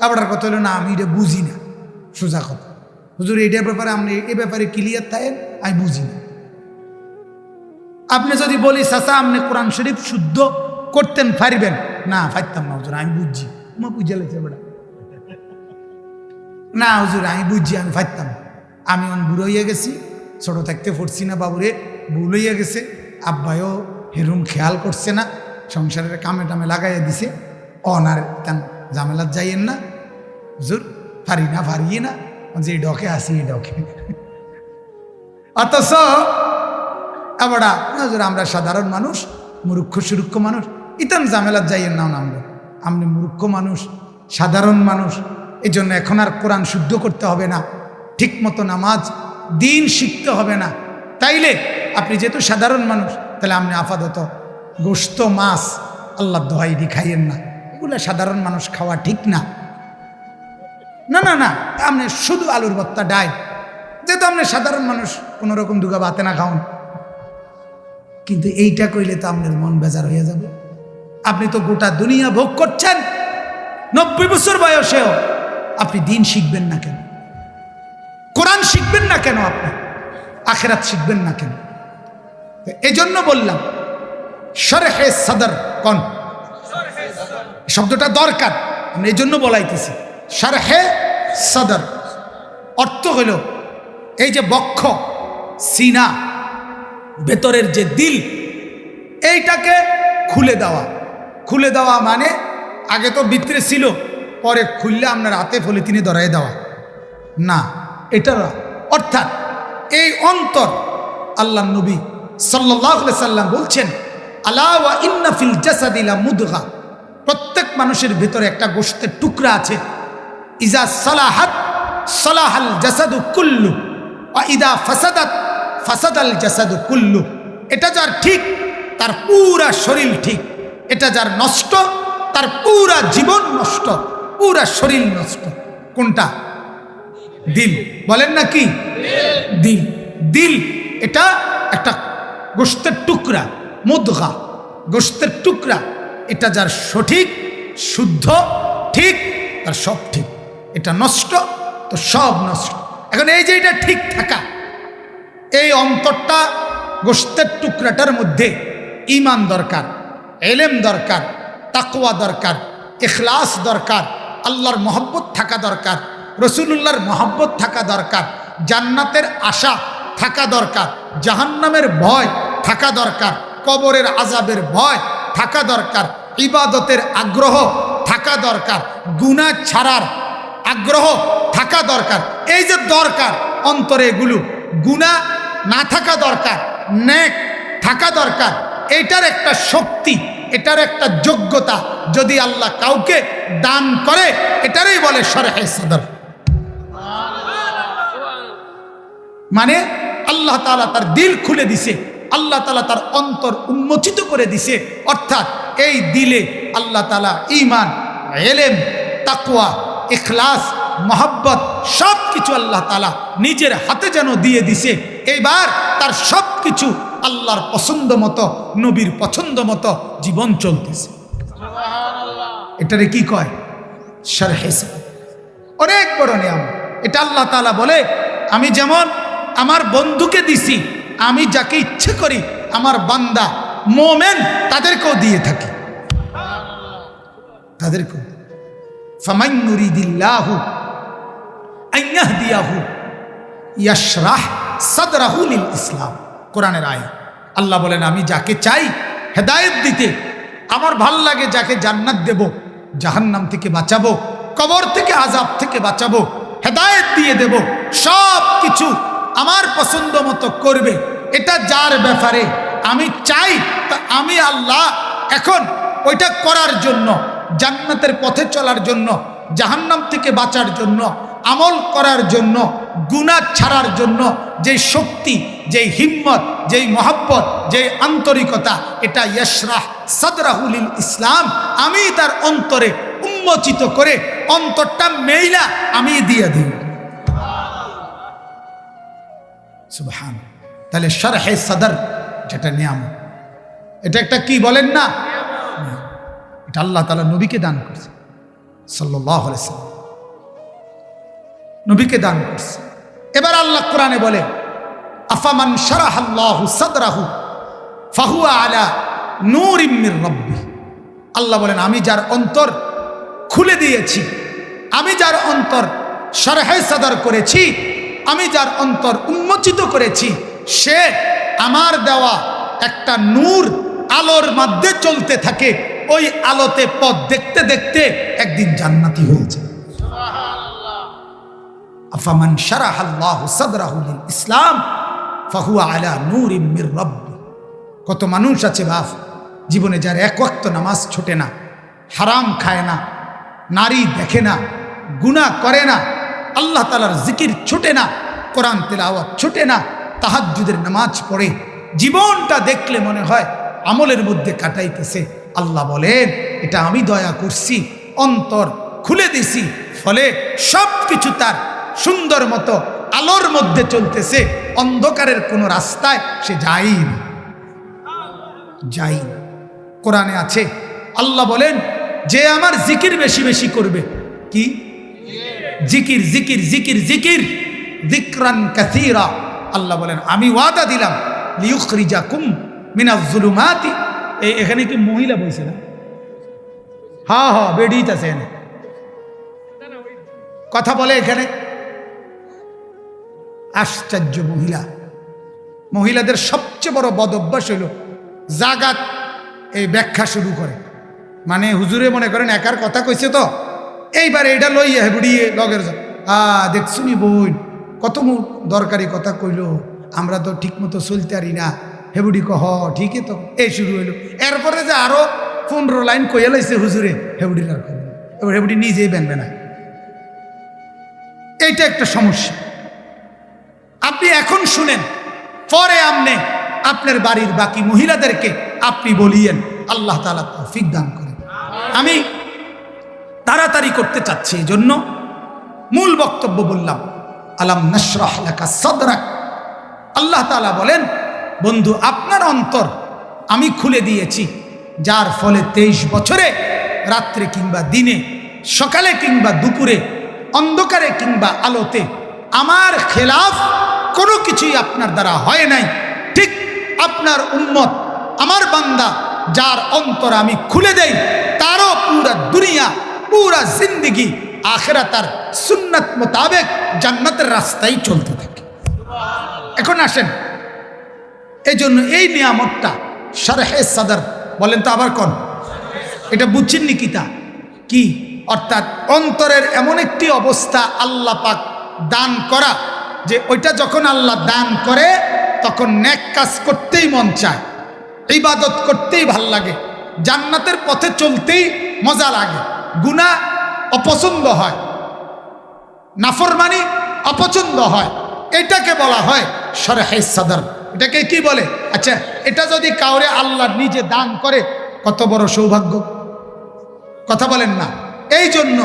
আবার কথা হলো না, আমি এটা বুঝি না। সোজা কথা, হুজুর এটার ব্যাপারে আপনি এ ব্যাপারে ক্লিয়ার থাকেন, আমি বুঝি না। আপনি যদি বলি চাচা আপনি কোরআন শরীফ শুদ্ধ করতেন পারবেন না, পারতাম না হুজুর, আমি বুঝছি। মা বুঝে লেছে বেড়া, না হুজুর আমি বুঝছি, আমি পারতাম। আমি অন বুড়ো হইয়া গেছি, ছোট থাকতে পড়ছি না বাবুরে, ভুল হইয়া গেছে, আব্বায়ও হেরুম খেয়াল করছে না, সংসারের কামে টামে লাগাইয়া দিছে, অনার তেন ঝামেলার যাইয়েন না হুজুর, পারি না, পারিয়ে না, যে ডকে আসি এই ডকে। অথচ আবারা হুজুর আমরা সাধারণ মানুষ, মূর্খ সুরুক্ষ মানুষ, ইতান ঝামেলার যাইয়েন না, আমরা আপনি মূর্খ মানুষ, সাধারণ মানুষ, এই জন্য এখন আর কোরআন শুদ্ধ করতে হবে না, ঠিক মতো নামাজ দিন শিখতে হবে না। তাইলে আপনি যেহেতু সাধারণ মানুষ, তাহলে আপনি আপাতত গোশত মাছ আল্লাহ দোহাইডি খাইয়েন না, এগুলো সাধারণ মানুষ খাওয়া ঠিক না। না না না, আপনি শুধু আলুর ভর্তা ডাই, যেহেতু আপনি সাধারণ মানুষ, কোনো রকম দুগা ভাতে না খাওন। কিন্তু এইটা কইলে তো আপনার মন বেজার হয়ে যাবে। আপনি তো গোটা দুনিয়া ভোগ করছেন, 90 বছর বয়সেও আপনি দিন শিখবেন না কেন? কোরআন শিখবেন না কেন? আপনি আখিরাত শিখবেন না কেন? এই জন্য বললাম শরহে সদর কোন শব্দটা দরকার, আমি এই জন্য বলাইতেছি। শরহে সদর অর্থ হইল এই যে বক্ষ, সিনা, ভেতরের যে দিল, এইটাকে খুলে দেওয়া। খুলে দেওয়া মানে আগে তো ভিতরে ছিল, পরে খুললে আপনার হাতে পলিথিনে ধরাই দেওয়া না, এটা অর্থাৎ এই অন্তর। আল্লাহ নবী সাল্লাল্লাহু আলাইহি সাল্লাম বলছেন, আলা ওয়া ইন্না ফিল জাসাদি লা মুদগা, প্রত্যেক মানুষের ভিতরে একটা গোশতের টুকরা আছে। ইজা সালাহাত সালাহাল জাসাদু কুল্লু ওয়া ইদা ফাসাদাত ফাসাদাল জাসাদু কুল্লু। এটা যার ঠিক তার পুরা শরীর ঠিক, এটা যার নষ্ট তার পুরা জীবন নষ্ট, পুরা শরীর নষ্ট। কোনটা? দিল। বলেন না কি? দিল। দিল এটা একটা গোশতের টুকরা, মুদগা, গোশতের টুকরা। এটা যার সঠিক, শুদ্ধ, ঠিক, তার সব ঠিক। এটা নষ্ট তো সব নষ্ট। এখন এই যে এটা ঠিক থাকা, এই অন্তরটা, গোশতের টুকরাটার মধ্যে ঈমান দরকার, ইলম দরকার, তাকওয়া দরকার, ইখলাস দরকার, আল্লাহর মহব্বত থাকা দরকার, রাসূলুল্লাহর মহব্বত থাকা দরকার, জান্নাতের আশা থাকা দরকার, জাহান্নামের ভয় থাকা দরকার, কবরের আযাবের ভয় থাকা দরকার, ইবাদতের আগ্রহ থাকা থাকা দরকার, গুনাহ ছাড়ার আগ্রহ থাকা দরকার। এই যে দরকার অন্তরে, এগুলো গুনাহ না থাকা দরকার, নেক থাকা দরকার। এটার একটা শক্তি, এটার একটা যোগ্যতা যদি আল্লাহ কাউকে দান করে, এটারই বলে শরহে সদর। মানে আল্লাহ তাআলা তার দিল খুলে দিছে, আল্লাহ তাআলা তার অন্তর উন্মোচিত করে দিছে। অর্থাৎ এই দিলে আল্লাহ তাআলা ঈমান, ইলম, তাকওয়া, ইখলাস, মহব্বত সব কিছু আল্লাহ তাআলা নিজের হাতে যেন দিয়ে দিছে। এইবার তার সব কিছু আল্লাহর পছন্দ মতো, নবীর পছন্দ মতো জীবন চলতেছে। এটারে কি কয়? শরহে সদর। অনেক বড় নিয়ামত এটা। আল্লাহ তাআলা বলে, আমি যেমন আমার বন্ধুকে দিছি, আমি যাকে ইচ্ছে করি আমার বান্দা মোমেন তাদেরকেও দিয়ে থাকি, তাদেরকেও। ফামান নুরিদিল্লাহু আন ইয়াহদিয়াহু ইয়াশরাহ সাদরাহু লিল ইসলাম। কোরআনের আয়াত। আল্লাহ বলেন, আমি যাকে চাই হেদায়েত দিতে, আমার ভাল লাগে যাকে জান্নাত দেব, জাহান্নাম থেকে বাঁচাবো, কবর থেকে আযাব থেকে বাঁচাবো, হেদায়েত দিয়ে দেব, সব কিছু আমার পছন্দ মতো করবে। এটা যার ব্যাপারে আমি চাই, তা আমি আল্লাহ এখন ওইটা করার জন্য, জান্নাতের পথে চলার জন্য, জাহান্নাম থেকে বাঁচার জন্য, আমল করার জন্য, গুনাহ ছাড়ার জন্য যেই শক্তি, যেই হিম্মত, যেই মহব্বত, যেই আন্তরিকতা, এটা ইয়াশরাহ সাদরাহু লিল ইসলাম, আমি তার অন্তরে উন্মোচিত করে অন্তরটা মেইলা আমি দিয়ে দিই। সুবহান। তাহলে শরহে সদর যেটা নিয়ামত, এটা একটা কি বলেন না, এটা আল্লাহ তাআলা নবীকে দান করছে সাল্লাল্লাহু আলাইহি ওয়াসাল্লাম, নবীকে দান করছে। এবার আল্লাহ কোরআনে বলে, আফামান শারাহাল্লাহু সাদরাহু ফাহুয়া আলা নূরিম মির রাব্বিহ। আল্লাহ বলেন, আমি যার অন্তর খুলে দিয়েছি, আমি যার অন্তর শরহে সদর করেছি, আমি যার অন্তর উন্মোচিত করেছি, সে আমার দেওয়া একটা নূর আলোর মধ্যে চলতে থাকে। ওই আলোতে পথ দেখতে দেখতে একদিন জান্নাতি হয়েছে। আফামান শারাহাল্লাহু সাদরাহু লিল ইসলাম ফাহুয়া আলা নূরিম মির রাব্বি। কত মানুষ আছে বাপ, জীবনে যার এক ওয়াক্ত নামাজ ছোটে না, হারাম খায় না, নারী দেখে না, গুনাহ করে না, আল্লাহ তাআলার জিকির ছুটে না, কোরআন তেলাওয়াত ছুটে না, তাহাজ্জুদের নামাজ পড়ে, জীবনটা দেখলে মনে হয় আমলের মধ্যে কাটাইতেছে। আল্লাহ বলেন, এটা আমি দয়া করছি, অন্তর খুলে দিছি, ফলে সব কিছু তার সুন্দর মতো আলোর মধ্যে চলতেছে। অন্ধকারের কোনো রাস্তায় সে যাই না, যাই না। কোরআনে আছে, আল্লাহ বলেন, যে আমার জিকির বেশি বেশি করবে, কি জিকির, জিকির, জিকির, জিকির, যিকরান কাসীরা। আল্লাহ বলেন, আমি ওয়াদা দিলাম লিয়ুখরিজাকুম মিনাজ যুলুমাতি। এখানে কি মহিলা বলছে না? হ্যাঁ হ্যাঁ, বেডিত আছে এখানে, কথা বলে এখানে। আশ্চর্য মহিলা। মহিলাদের সবচেয়ে বড় বদ অভ্যাস হইল জাগাত এই ব্যাখ্যা শুরু করে, মানে হুজুরে মনে করেন একার কথা কইছে তো, এইবারে এটা লইয়া হেবুড়িয়ে লগের দেখছুনি বই কত দরকারি কথা কইল, আমরা তো ঠিক মতো চলতে পারি না। হেবুড়ি কহ ঠিকই তো, এই শুরু হইল। এরপরে যে আরো 15 লাইন কইয়া লাইছে হুজুরে, হেবুড়ির আর কইল, এবার হেবুড়ি নিজেই বেনবে না। এইটা একটা সমস্যা। আপনি এখন শুনেন, পরে আপনি আপনার বাড়ির বাকি মহিলাদেরকে আপনি বলিয়েন। আল্লাহ তাআলা তৌফিক দান করেন। আমি তাড়াতাড়ি করতে চাচ্ছি, এই জন্য মূল বক্তব্য বললাম, আলাম নাশরাহ লাকা সাদরাক। আল্লাহ তাআলা বলেন, বন্ধু আপনার অন্তর আমি খুলে দিয়েছি, যার ফলে 23 বছরে রাত্রে কিংবা দিনে, সকালে কিংবা দুপুরে, অন্ধকারে কিংবা আলোতে আমার খেলাফ কোনো কিছুই আপনার দ্বারা হয় নাই। ঠিক আপনার উম্মত, আমার বান্দা, যার অন্তর আমি খুলে দেই, তারও পুরা দুনিয়া, পুরা জিন্দেগি আখিরাত তার সুন্নাত মোতাবেক জান্নাতের রাস্তায় চলতে থাকে। এখন আসেন, এই জন্য এই নিয়ামতটা শরহে সদর বলেন তো আবার কোন, এটা বুঝছেন নি কিতা? কি, অর্থাৎ অন্তরের এমন একটি অবস্থা আল্লাহ পাক দান করা যে ওইটা যখন আল্লাহ দান করে তখন নেক কাজ করতেই মন চায়, ইবাদত করতেই ভাল লাগে, জান্নাতের পথে চলতেই মজা লাগে, গুনাহ অপছন্দ হয়, নাফরমানি অপছন্দ হয়। এটাকে বলা হয় শরহে সদর। এটাকে কি বলে? আচ্ছা, এটা যদি কাউরে আল্লাহ নিজে দান করে কত বড় সৌভাগ্য, কথা বলেন না? এই জন্য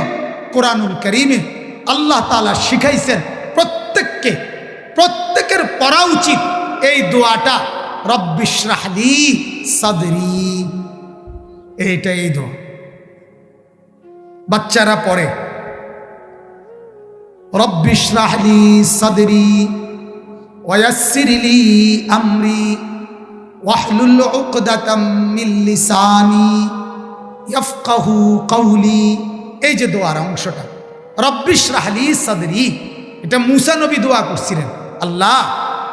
কোরআনুল কারীমে আল্লাহ তাআলা শিখাইছেন প্রত্যেকের পড়া উচিত এই দোয়াটা, রব্বিশরাহ লি সাদরি। এইটা এই দোয়া বাচ্চারা পড়ে, রব্বিশরাহ লি সাদরি ওয়ায়াসসির লি আমরি ওয়াহলুল উকদাতাম মিন লিসানি ইয়াফকাহু কওলি। এই যে দোয়ার অংশটা রব্বিশরাহ লি সাদরি, এটা মূসা নবী দোয়া করছিলেন, আল্লাহ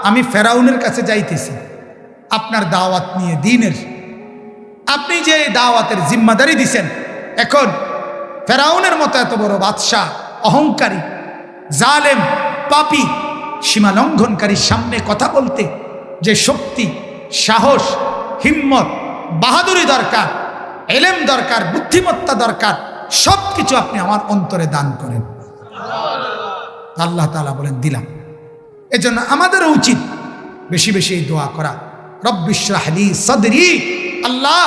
আমি ফেরাউনের কাছে যাইতেছি আপনার দাওয়াত নিয়ে দ্বীনের, আপনি যে দাওয়াতের জিম্মাদারি দিছেন, এখন ফেরাউনের মতো এত বড় বাদশাহ, অহংকারী, জালেম, পাপী, সীমা লঙ্ঘনকারীর সামনে কথা বলতে যে শক্তি, সাহস, হিম্মত, বাহাদুরি দরকার, এলেম দরকার, বুদ্ধিমত্তা দরকার, সব কিছু আপনি আমার অন্তরে দান করেন। আল্লাহ তাআলা বলেন দিলাম। এজন্য আমাদেরও উচিত বেশি বেশি এই দোয়া করা, রব্বিশরাহ লি সাদরি, আল্লাহ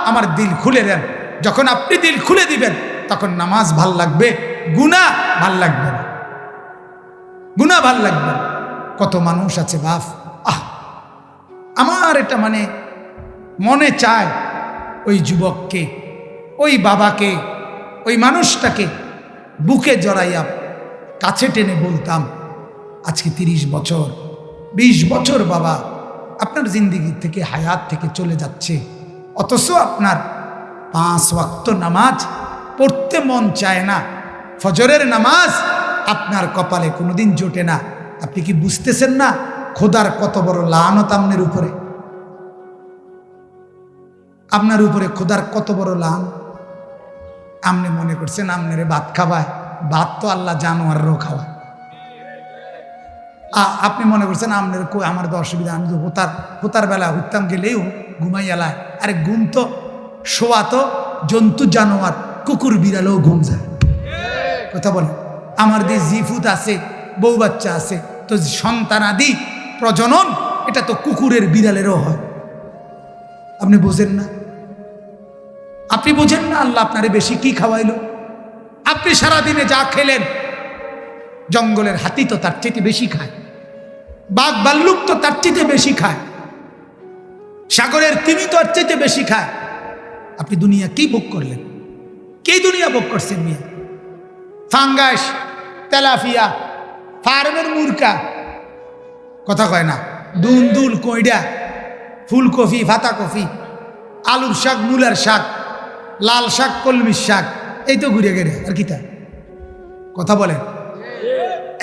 আমার দিল খুলে দেন। যখন আপনি দিল খুলে দিবেন তখন নামাজ ভাল লাগবে, গুনাহ ভাল লাগবে না, গুনাহ ভাল লাগবে না। কত মানুষ আছে বাপ, আমার এটা মনে চায় ওই যুবককে, ওই বাবাকে, ওই মানুষটাকে বুকে জড়াইয়া কাছে টেনে বলতাম, আজকে 30 বছর 20 বছর বাবা আপনার জিন্দেগি থেকে, হায়াত থেকে চলে যাচ্ছে, অথচ আপনার 5 ওয়াক্ত নামাজ পড়তে মন চায় না, ফজরের নামাজ আপনার কপালে কোনোদিন জোটে না। আপনি কি বুঝতেছেন না খোদার কত বড় লানত আপনার উপরে? আপনার উপরে খোদার কত বড় লান। আপনি মনে করছেন আপনারে ভাত খাওয়ায়, ভাত তো আল্লাহ জানোয়ারও খাওয়ায়। আপনি মনে করছেন আপনার আমার তো অসুবিধা, আমি তো হোতার বেলা উঠতাম গেলেও ঘুমাই এলায়। আরে ঘুম তো শোয়া তো জন্তু, জানোয়ার, কুকুর বিড়ালেও ঘুম যায়, কথা বলে। আমার যে জিফুত আছে, বউ বাচ্চা আছে, তো সন্তানাদি প্রজনন এটা তো কুকুরের বিড়ালেরও হয়। আপনি বোঝেন না? আপনি বোঝেন না আল্লাহ আপনারে বেশি কি খাওয়াইলো? আপনি সারাদিনে যা খেলেন, জঙ্গলের হাতি তো তার চেয়ে বেশি খায়, বাঘ ভাল্লুক তো তার চেয়ে বেশি খায়, সাগরের তিমি তো তার চেয়ে বেশি খায়। আপনি দুনিয়া কি ভোগ করলেন? কি দুনিয়া ভোগ করছেন মিয়া? ফাঙ্গাস, তেলাপিয়া, ফার্মের মুরকা, কথা কয় না, দুল কইডা, ফুলকপি, ফাতাকপি, আলুর শাক, মূলার শাক, লাল শাক, কলমির শাক, এই তো ঘুরে গেড়ে আর কি তা, কথা বলেন।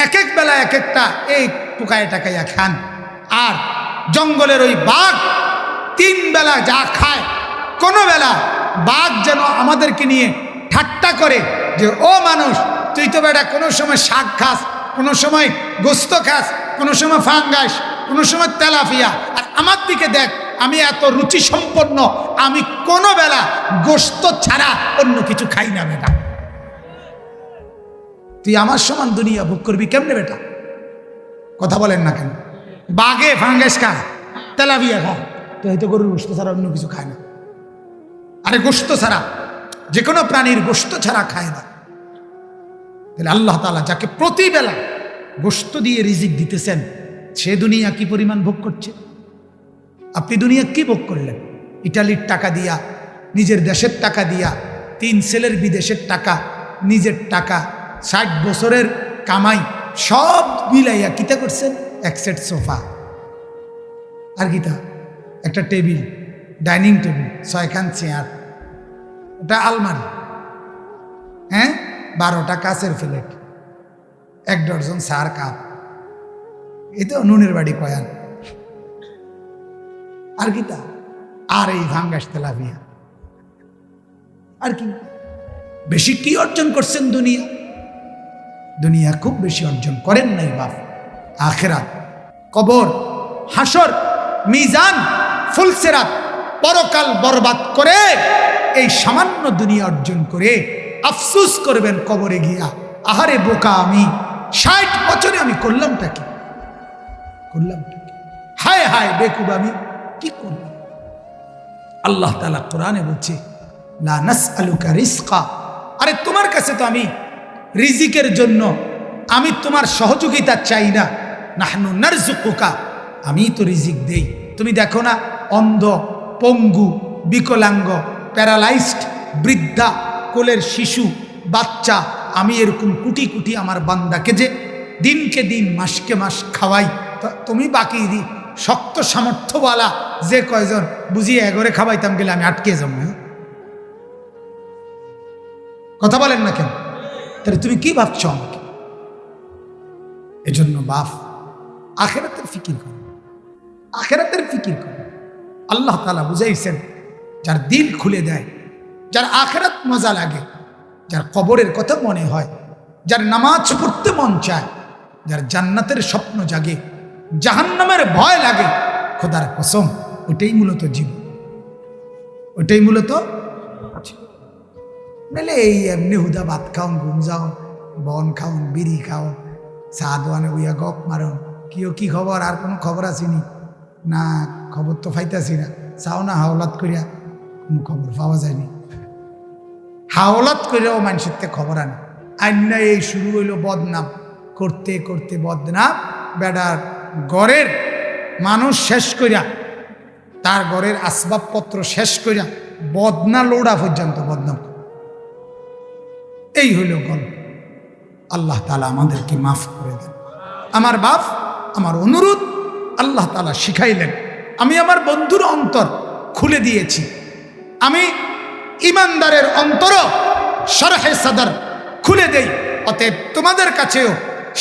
এক এক বেলা এক একটা এই টুকায় টাকাইয়া খান। আর জঙ্গলের ওই বাঘ 3 বেলা যা খায়, কোনো বেলা বাঘ যেন আমাদেরকে নিয়ে ঠাট্টা করে যে ও মানুষ, তুই তো বেটা কোনো সময় শাক খাস, কোনো সময় গোস্ত খাস, কোনো সময় ফাঙ্গাস, কোনো সময় তেলাপিয়া, আর আমার দিকে দেখ আমি এত রুচি সম্পন্ন, আমি কোনো বেলা গোস্ত ছাড়া অন্য কিছু খাই না বেটা। তুই আমার সমান দুনিয়া ভোগ করবি কেমনে বেটা? কথা বলেন না কেন? বাঘে ফাঙ্গাস খায়, তেলাপিয়া খায়, তো হয়তো গরুর গোস্ত ছাড়া অন্য কিছু খায় না। আরে গোস্ত ছাড়া, যে কোনো প্রাণীর গোস্ত ছাড়া খায় না। তাহলে আল্লাহ তাআলা যাকে প্রতিবেলা গোস্ত দিয়ে রিজিক দিতেছেন, সে দুনিয়া কি পরিমাণ ভোগ করছে? আপনি দুনিয়া কি ভোগ করলেন? ইটালির টাকা দিয়া, নিজের দেশের টাকা দিয়া, 3 ছেলের বিদেশের টাকা, নিজের টাকা, 60 বছরের কামাই সব মিলাইয়া কিতা করছেন? 1 সেট সোফা, আর কিতা একটা টেবিল, ডাইনিং টেবিল, 6খান চেয়ার, ওটা আলমারি, 12টা কাঁচের প্লেট, 1 ডজন সার কাপ, এই তো নুনের বাড়ি কয়ান, আর কিতা, আর এই ভাঙ্গাস তেলাপিয়া, আর কি বেশি কি অর্জন করছেন? দুনিয়া। দুনিয়া খুব বেশি অর্জন করেন নাই বাপ। আখিরাত, কবর, হাসর, মিজান, ফুলসিরাত, পরকাল বরবাদ করে এই সামান্য দুনিয়া অর্জন করে আফসোস করবেন কবরে গিয়া, আহারে বোকা আমি, 60 বছরে আমি করলামটা কি? হায় হায় বেকুব আমি কি করলাম? আল্লাহ তাআলা কোরআনে বলছে, লা নাসআলুকা রিজকা, আরে তোমার কাছে তো আমি রিজিকের জন্য আমি তোমার সহযোগিতা চাই না। নাহনু নারযুকুকা, আমি তো রিজিক দেই। তুমি দেখো না, অন্ধ, পঙ্গু, বিকলাঙ্গ, প্যারালাইজড, বৃদ্ধা, কোলের শিশু, বাচ্চা, আমি এরকম কোটি কোটি আমার বান্দাকে যে দিনকে দিন মাসকে মাস খাওয়াই, তুমি বাকি শক্ত সামর্থ্যওয়ালা যে কয়জন বুঝিয়ে এগরে খাওয়াইতাম গেলে আমি আটকে যাব না। কথা বলেন না কেন? তাহলে তুমি কি ভাবছো আমাকে? এজন্য বাপ, আখিরাতের ফিকির করো, আখিরাতের ফিকির করো। আল্লাহ তাআলা বুঝাইছেন, যার দিল খুলে দেয়, যার আখিরাত মজা লাগে, যার কবরের কথা মনে হয়, যার নামাজ পড়তে মন চায়, যার জান্নাতের স্বপ্ন জাগে, জাহান্নামের ভয় লাগে, খোদার কসম ওইটাই মূলত জীবন, ওইটাই মূলত মেলে। এই এমনি হুদা ভাত খাওন, ঘুম যাও, বন খাওন, বিড়ি খাওন, চা দোয়ানে বইয়া গপ মারন, কি খবর, আর কোনো খবর আসেনি না, খবর তো পাইতাছি না, চাও না হাওলাত করিয়া, কোনো খবর পাওয়া যায়নি। হাওলাত করিয়াও মানুষের থেকে খবর আনে আইনা, এই শুরু হইল বদনাম করতে করতে বদনাম। বেডার ঘরের মানুষ শেষ করিয়া, তার ঘরের আসবাবপত্র শেষ করিয়া বদনা লোড়া পর্যন্ত বদনাম। এই হইল গল্প। আল্লাহ তাআলা আমাদেরকে মাফ করে দেন। আমার বাপ, আমার অনুরোধ, আল্লাহ তাআলা শিখাইলেন, আমি আমার বন্ধুর অন্তর খুলে দিয়েছি, আমি ইমানদারের অন্তর শরহে সদর খুলে দেই। অতএব তোমাদের কাছেও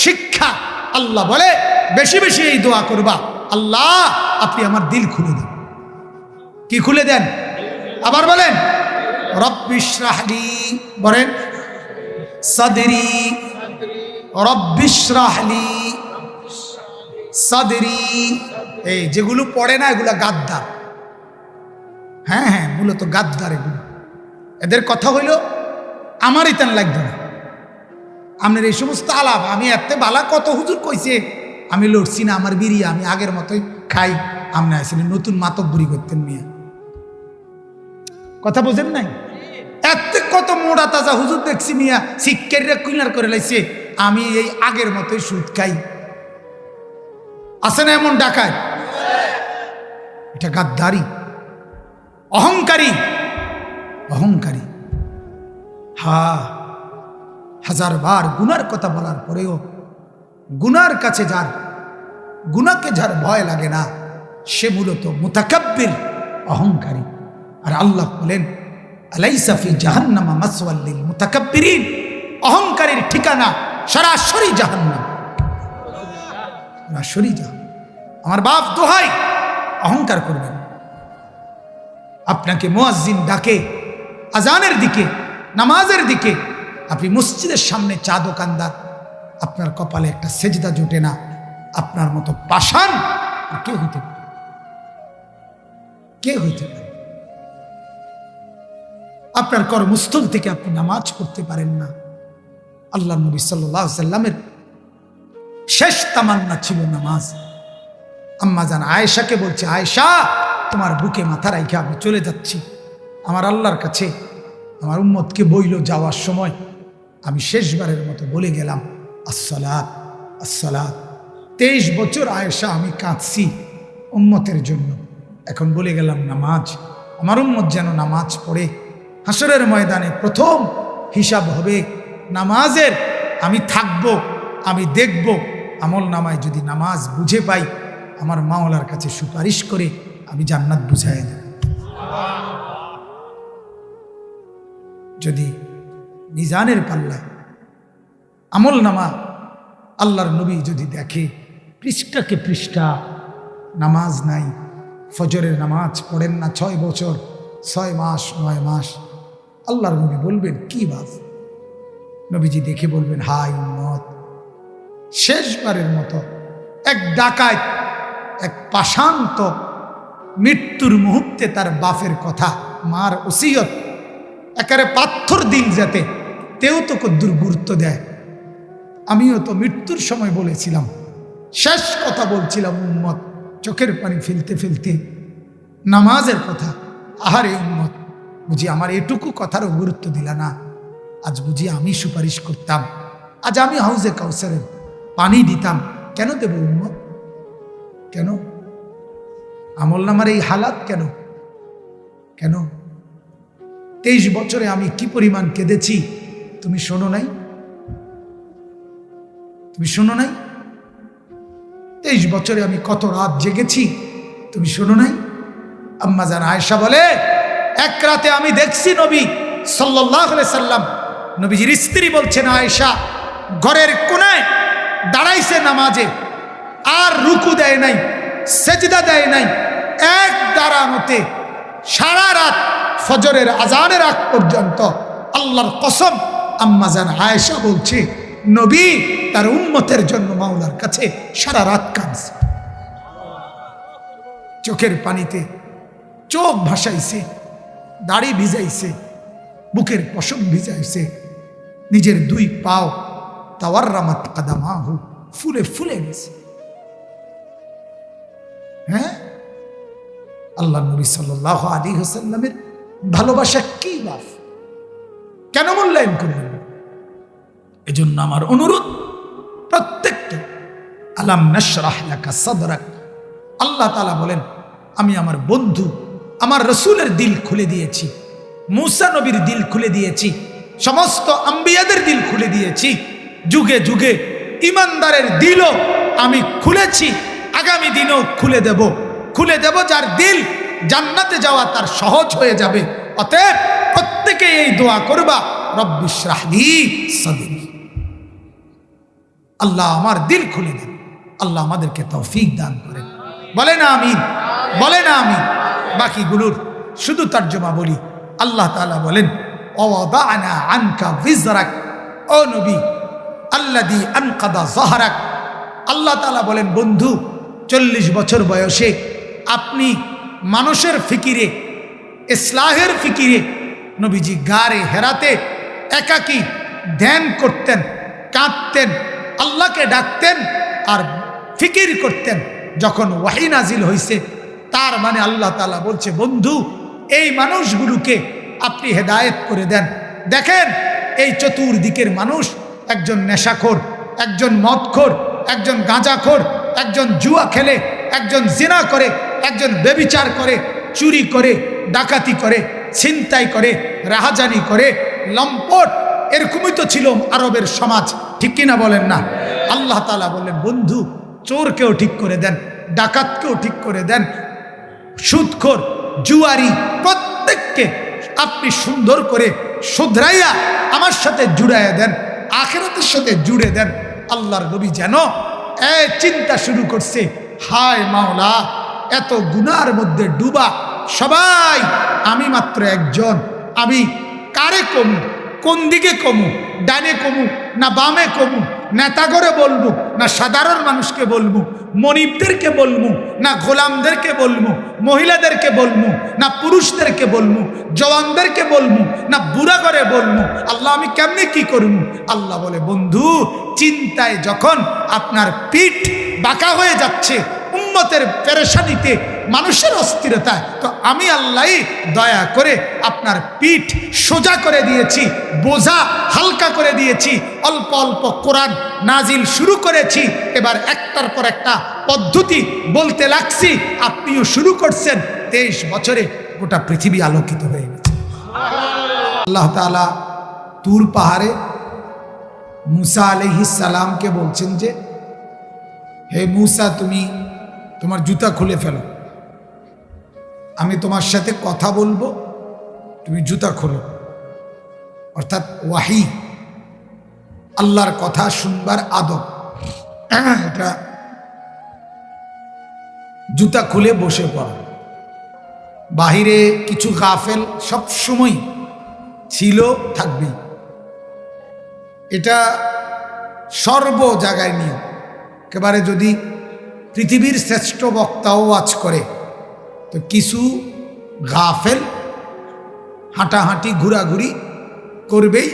শিক্ষা, আল্লাহ বলে বেশি বেশি এই দোয়া করবা, আল্লাহ আপনি আমার দিল খুলে দেন। কি খুলে দেন? আবার বলেন, রব্বিশ রাহলি, বলেন সাদরি, রব্বিশ রাহলি সাদরি। এই যেগুলো পড়ে না এগুলো গাদ্দার। হ্যাঁ, মূলত গাদ্দার এগুলো। এদের কথা হইল আমারই তেন লাগবে না। আপনার এই সমস্ত আলাপ, আমি এত বালা কত হুজুর কইছে, আমি লড়ছি না, আমার বিড়ি আমি আগের মতোই খাই। আপনি আসলে নতুন মাতব্বরি করতেন মিয়া, কথা বোঝেন নাই? এত কত মোড়া তাজা হুজুর দেখছি মিয়া, শিক্ষারীরা কুইনার করে লাইছে, আমি এই আগের মতোই সুদ খাই। আছে না এমন ডাকায়? এটা গাদ্দারি, অহংকারী, অহংকারী। হাজার বার গুনার কথা বলার পরেও গুনার কাছে যার, গুনাকে যার ভয় লাগে না, সে মূলত মুতাকাব্বির, অহংকারী। আর আল্লাহ বলেন, আলাইসা ফি জাহান্নামা মাসওয়াল লিল মুতাকাব্বিরিন, অহংকারীর ঠিকানা সরাসরি জাহান্নাম, সরাসরি জাহান্নাম। আমার বাপ দোহাই, অহংকার করবেন। আপনাকে মুয়াজ্জিন ডাকে আজানের দিকে, নামাজের দিকে, আপনি মসজিদের সামনে চা দোকানদার, আপনার কপালে একটা সেজদা জোটে না, আপনার মতো পাষাণ কে হইতে পারে? কে হইতে পারে? আপনার কর্মস্থল থেকে আপনি নামাজ পড়তে পারেন না। আল্লাহ নবী সাল্লাল্লাহু আলাইহি সাল্লামের শেষ তামান্না ছিল নামাজ। আম্মা জান আয়েশাকে বলছে, আয়েশা তোমার বুকে মাথা রাইখা আমি চলে যাচ্ছি আমার আল্লাহর কাছে। আমার উম্মতকে বইল যাওয়ার সময় আমি শেষবারের মতো বলে গেলাম, আসসালাত আসসালাত। 23 বছর আয়েশা আমি কাঁদছি উম্মতের জন্য, এখন বলে গেলাম নামাজ। আমার উম্মত যেন নামাজ পড়ে। হাসরের ময়দানে প্রথম হিসাব হবে নামাজের। আমি থাকব, আমি দেখব, আমল নামায় যদি নামাজ বুঝে পাই, আমার মাওলার কাছে সুপারিশ করে আমি জান্নাত বুঝাই দেব। যদি মিজানের পাল্লায় আমল নামা আল্লাহর নবী যদি দেখে পৃষ্ঠাকে পৃষ্ঠা নামাজ নাই, ফজরের নামাজ পড়েন না 6 বছর, 6 মাস 9 মাস, আল্লাহর নবী বলবেন, কি বাপ? নবীজি দেখে বলবেন, হাই উম্মত, শেষবারের মতো এক ডাকাত, এক পাষান্ত মৃত্যুর মুহূর্তে তার বাপের কথা, মার ওসিয়ত একেবারে পাথর দিল, যাতে তেও তো কদ্দুর গুরুত্ব দেয়। আমিও তো মৃত্যুর সময় বলেছিলাম, শেষ কথা বলছিলাম উম্মত, চোখের পানি ফেলতে ফেলতে নামাজের কথা। আহারে উম্মত, বুঝি আমার এটুকু কথারও গুরুত্ব দিলা না? আজ বুঝি আমি সুপারিশ করতাম, আজ আমি হাউজে কাউসারের পানি দিতাম। কেন দেব উম্মত? কেন আমল নামার এই হালাত? কেন কেন 23 বছরে আমি কি পরিমাণ কেঁদেছি, তুমি শোনো নাই? তুমি শোনো নাই? 23 বছরে আমি কত রাত জেগেছি, তুমি শোনো নাই? আম্মা জান আয়েশা বলে, এক রাতে আমি দেখছি নবী সাল্লাল্লাহু আলাইহি সাল্লাম, নবীজির স্ত্রী বলছেন আয়েশা, ঘরের কোনায় দাঁড়াইছে নামাজে, আর রুকু দেয় নাই, সেজদা দেয় নাই, এক দাঁড়ানোতে সারা রাত ফজরের আজানের আগ পর্যন্ত। আল্লাহর কসম, আম্মা জান আয়েশা বলছে, নবী তার উম্মতের জন্য মাওলার কাছে সারা রাত কাঁদছে, চোখের পানিতে চোখ ভাসাইছে, দাড়ি ভিজাইছে, বুকের পশম ভিজাইছে, নিজের 2 পাও তাওয়াররামাত কাদামাহু, ফুলে ফুলে গেছে। হ্যাঁ, আল্লাহ নবী সাল্লাল্লাহু আলাইহি ওয়াসাল্লামের ভালোবাসা কি বাপ, কেন মূল্যায়ন করলেন? এজন্য আমার অনুরোধ প্রত্যেকটা, আলাম নাশরাহ লাকা সাদরাক, আল্লাহ তাআলা বলেন, আমি আমার বন্ধু আমার রসুলের দিল খুলে দিয়েছি, মূসা নবীর দিল খুলে দিয়েছি, সমস্ত আম্বিয়াদের দিল খুলে দিয়েছি, যুগে যুগে ইমানদারের দিলও আমি খুলেছি, আগামী দিনও খুলে দেব। যার দিল জান্নাতে যাওয়া তার সহজ হয়ে যাবে। অতএব প্রত্যেকে এই দোয়া করবা, রব্বি ইশরাহ লি সাদরি, আল্লাহ আমার দিল খুলে দেন। আল্লাহ আমাদেরকে তৌফিক দান করেন। বলে না আমিন, বলে না আমিন। বাকিগুলোর শুধু তর্জমা বলি। আল্লাহ তাআলা বলেন, ওয়াদানা আনকা বিজরাক, ও নবী, আল্লাযী আনকাদা যাহরাক। আল্লাহ তাআলা বলেন, বন্ধু 40 বছর বয়সে আপনি মানুষের ফিকিরে, ইসলাহের ফিকিরে নবীজি গারে হেরাতে একাকী ধ্যান করতেন, কাঁদতেন, আল্লাহকে ডাকতেন আর ফিকির করতেন। যখন ওয়াহী নাজিল হয়েছে, তার মানে আল্লাহ তাআলা বলছে, বন্ধু এই মানুষগুলোকে আপনি হেদায়েত করে দেন। দেখেন এই চতুর্দিকের মানুষ, একজন নেশাখোর, একজন মদখোর, একজন গাঁজাখোর, একজন জুয়া খেলে, একজন জিনা করে, একজন ব্যভিচার করে, চুরি করে, ডাকাতি করে, ছিনতাই করে, রাহাজানি করে, লম্পট, এরকমই তো ছিল আরবের সমাজ, ঠিক কিনা বলেন না? আল্লাহ তাআলা বললেন, বন্ধু চোরকেও ঠিক করে দেন, ডাকাতকেও ঠিক করে দেন, সুদখোর, জুয়ারি, প্রত্যেককে আপনি সুন্দর করে শুধরাইয়া আমার সাথে জুড়াইয়া দেন, আখিরাতের সাথে জুড়ে দেন। আল্লাহর নবী যেন চিন্তা শুরু করছে, হায় মাওলা, এত গুনার মধ্যে ডুবা সবাই, আমি মাত্র একজন, আমি কারে কমু, কোন দিকে কমু, ডানে কমু না বামে কমু, নেতাগরে বলবো না সাধারণ মানুষকে বলবো, মনিবদেরকে বলবো না গোলামদেরকে বলবো, মহিলাদেরকে বলবো না পুরুষদেরকে বলবো, জওয়ানদেরকে বলবো না বুড়া করে বলবো, আল্লাহ আমি কেমনে কি করবো? আল্লাহ বলে, বন্ধু চিন্তায় যখন আপনার পিঠ বাঁকা হয়ে যাচ্ছে, উম্মতের পেরেশানিতে, মানুষের অস্থিরতায়, তো আমি আল্লাহই দয়া করে আপনার পিঠ সোজা করে দিয়েছি, বোঝা হালকা করে দিয়েছি, অল্প অল্প কোরআন নাজিল শুরু করেছি, এবার একটার পর একটা পদ্ধতি বলতে লাগছি, আপনিও শুরু করছেন। 23 বছরে গোটা পৃথিবী আলোকিত হয়ে গেছে। আল্লাহ তাআলা তুর পাহাড়ে মূসা আলাইহিস সালামকে বলছেন যে, হে মূসা, তুমি তোমার জুতা খুলে ফেলো, আমি তোমার সাথে কথা বলবো, তুমি জুতা খোলো। অর্থাৎ ওয়াহি, আল্লাহর কথা শুনবার আদব, এটা জুতা খুলে বসে পড়ো। বাহিরে কিছু গাফেল সব সময় ছিল, থাকবেই। এটা সর্ব জায়গায় নিয়ে একেবারে যদি পৃথিবীর শ্রেষ্ঠ বক্তাও ওয়াজ করে তো কিছু গাফেল হাঁটাহাঁটি ঘোরাঘুরি করবেই,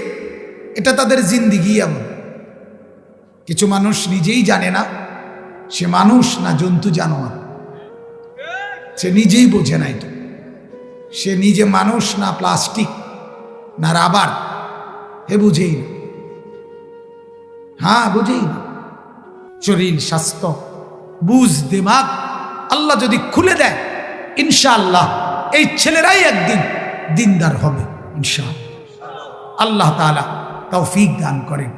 এটা তাদের জিন্দিগি এমন। কিছু মানুষ নিজেই জানে না সে মানুষ না জন্তু জানোয়ার, সে নিজেই বোঝে নাই তো সে নিজে মানুষ না প্লাস্টিক না রাবার, হে বুঝেই না। হ্যাঁ বুঝেই না। শরীর স্বাস্থ্য বুঝ দিমাগ আল্লাহ যদি খুলে দেয় ইনশাআল্লাহ এই ছেলেরাই একদিন দিনদার হবে ইনশাআল্লাহ। আল্লাহ তাআলা তৌফিক দান করেন।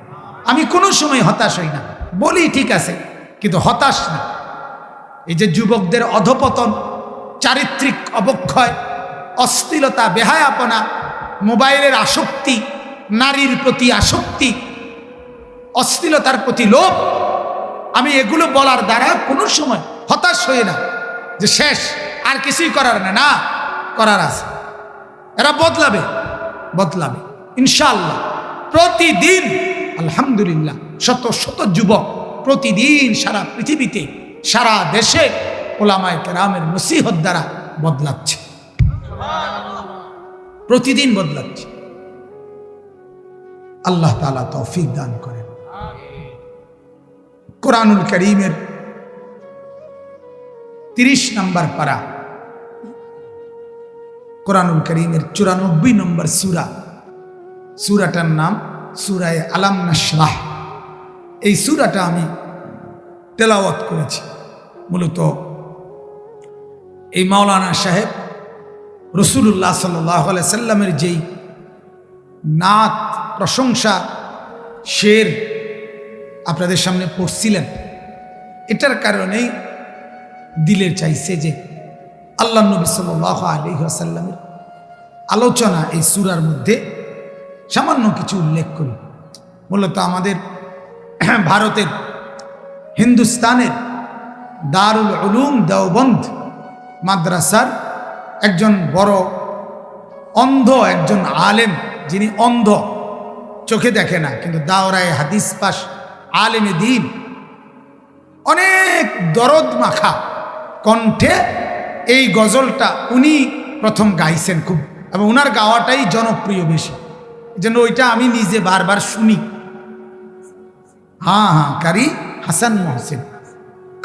আমি কোনো সময় হতাশ হই না, বলি ঠিক আছে কিন্তু হতাশ না। এই যে যুবকদের অধপতন, চারিত্রিক অবক্ষয়, অশ্লীলতা, বেহায়াপনা, মোবাইলের আসক্তি, নারীর প্রতি আসক্তি, অশ্লীলতার প্রতি লোভ, আমি এগুলো বলার দ্বারা কোনো সময় হতাশ হই না যে শেষ আর কিছুই করার না, না করার আছে। এরা বদলাবে বদলাবে ইনশাআল্লাহ। প্রতিদিন আলহামদুলিল্লাহ শত শত যুবক প্রতিদিন সারা পৃথিবীতে সারা দেশে ওলামায়ে কেরামের নসিহত দ্বারা বদলাচ্ছে, প্রতিদিন বদলাচ্ছে। আল্লাহ তাআলা তৌফিক দান করেন। কোরআনুল কারীমের 30 নম্বর পারা, কোরআনুল কারীমের 94 নম্বর সূরা, সূরাটার নাম সূরায়ে আলাম নাশরাহ। এই সূরাটা আমি তেলাওয়াত করেছি। মূলত এই মাওলানা সাহেব রাসূলুল্লাহ সাল্লাল্লাহু আলাইহি সাল্লামের যেই নাত প্রশংসা শের আপনাদের সামনে পড়ছিলেন, এটার কারণেই দিলে চাইছে যে আল্লাহ নবী সাল্লাল্লাহু আলাইহি ওয়াসাল্লামের আলোচনা এই সূরার মধ্যে সামান্য কিছু উল্লেখ করি। মূলত আমাদের ভারতের হিন্দুস্তানের দারুল উলুম দেওবন্দ মাদ্রাসার একজন বড় অন্ধ একজন আলেম, যিনি অন্ধ, চোখে দেখে না কিন্তু দাওরায়ে হাদিস পাশ আলেমে দ্বীন, অনেক দরদ মাখা কণ্ঠে এই গজলটা উনি প্রথম গাইছেন খুব, এবং ওনার গাওয়াটাই জনপ্রিয় বেশি, এই জন্য ওইটা আমি নিজে বারবার শুনি। হ্যাঁ হ্যাঁ, কারি হাসান মহসিন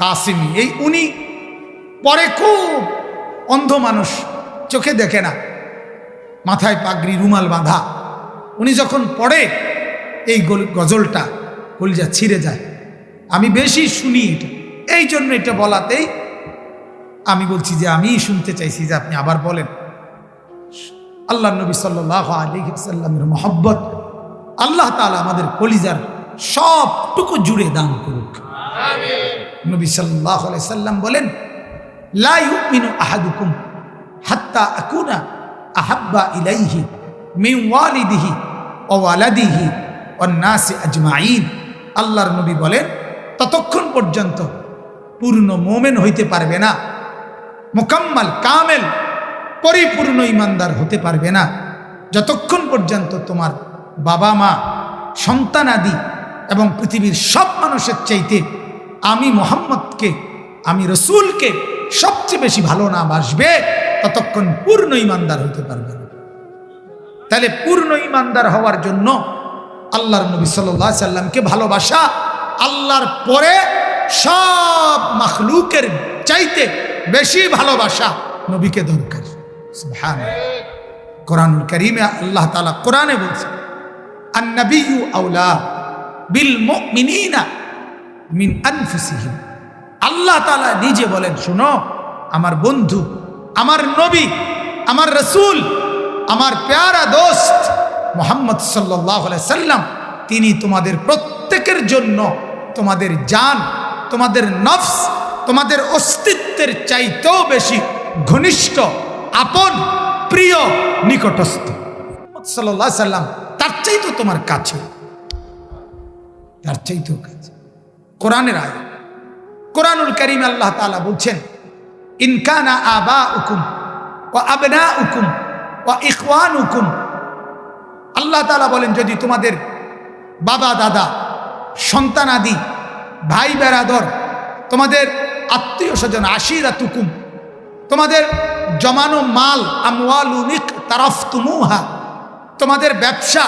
কাসিমি, এই উনি পরে খুব অন্ধ মানুষ, চোখে দেখে না, মাথায় পাগড়ি রুমাল বাঁধা, উনি যখন পড়ে এই গজলটা কলিজা ছিঁড়ে যায়। আমি বেশি শুনি এটা, এই জন্য এটা বলাতেই আমি বলছি যে আমি শুনতে চাইছি যে আপনি আবার বলেন। আল্লাহ নবী সাল্লাল্লাহু আলাইহি ওয়াসাল্লামের মহব্বত আল্লাহ তাআলা আমাদের কলিজার সবটুকু জুড়ে দান করুক, আমিন। নবী সাল্লাল্লাহু আলাইহি সাল্লাম বলেন, লা ইউমিনু আহাদুকুম হাত্তা আকুনা আহাব্বা ইলাইহি মিন ওয়ালিদিহি ওয়া ওয়ালাদিহি ওয়ান নাসি আজমাইন। আল্লাহর নবী বলেন, ততক্ষণ পর্যন্ত পূর্ণ মুমিন হইতে পারবে না, মুকাম্মাল কামেল পরিপূর্ণ ইমানদার হতে পারবে না, যতক্ষণ পর্যন্ত তোমার বাবা মা, সন্তান আদি এবং পৃথিবীর সব মানুষের চাইতে আমি মুহাম্মদকে, আমি রসুলকে সবচেয়ে বেশি ভালো না বাসবে, ততক্ষণ পূর্ণ ইমানদার হতে পারবে না। তাহলে পূর্ণ ইমানদার হওয়ার জন্য আল্লাহর নবী সাল্লাল্লাহু আলাইহি সাল্লামকে ভালোবাসা আল্লাহর পরে সব মাখলুকের চাইতে বেশি ভালোবাসা নবীকে দরকার। সুবহানাল্লাহ। কোরআনুল কারীমে আল্লাহ তাআলা কোরআনে বলছে, আন-নাবিয়্যু আওলা বিল মুমিনিনা মিন আনফুসিহিম। আল্লাহ তাআলা নিজে বলেন, শোনো আমার বন্ধু, আমার নবী, আমার রাসূল, আমার প্যারা দোস্ত মুহাম্মদ সাল্লাল্লাহু আলাইহি সাল্লাম, তিনি তোমাদের প্রত্যেকের জন্য তোমাদের জান, তোমাদের নফস, তোমাদের অস্তিত্বের চাইতেও বেশি ঘনিষ্ঠ, আপন, প্রিয়, নিকটস্থ। মুহাম্মদ সাল্লাল্লাহু আলাইহি সাল্লাম তার চাইতো তোমার কাছে, তার চাইতেও কাছে। কোরআনের আয়াত, কোরআনুল কারীমে আল্লাহ তাআলা বলছেন, ইন কানা আবাউকুম ওয়া আবনাউকুম ওয়া ইখওয়ানুকুম আল্লাহ তাআলা বলেন, যদি তোমাদের বাবা দাদা সন্তানাদি ভাই বেরাদর তোমাদের আত্মীয় স্বজন আশিরাতুকুম তোমাদের জমানো মাল আমওয়ালুন ইকতারাফতুমুহা তোমাদের ব্যবসা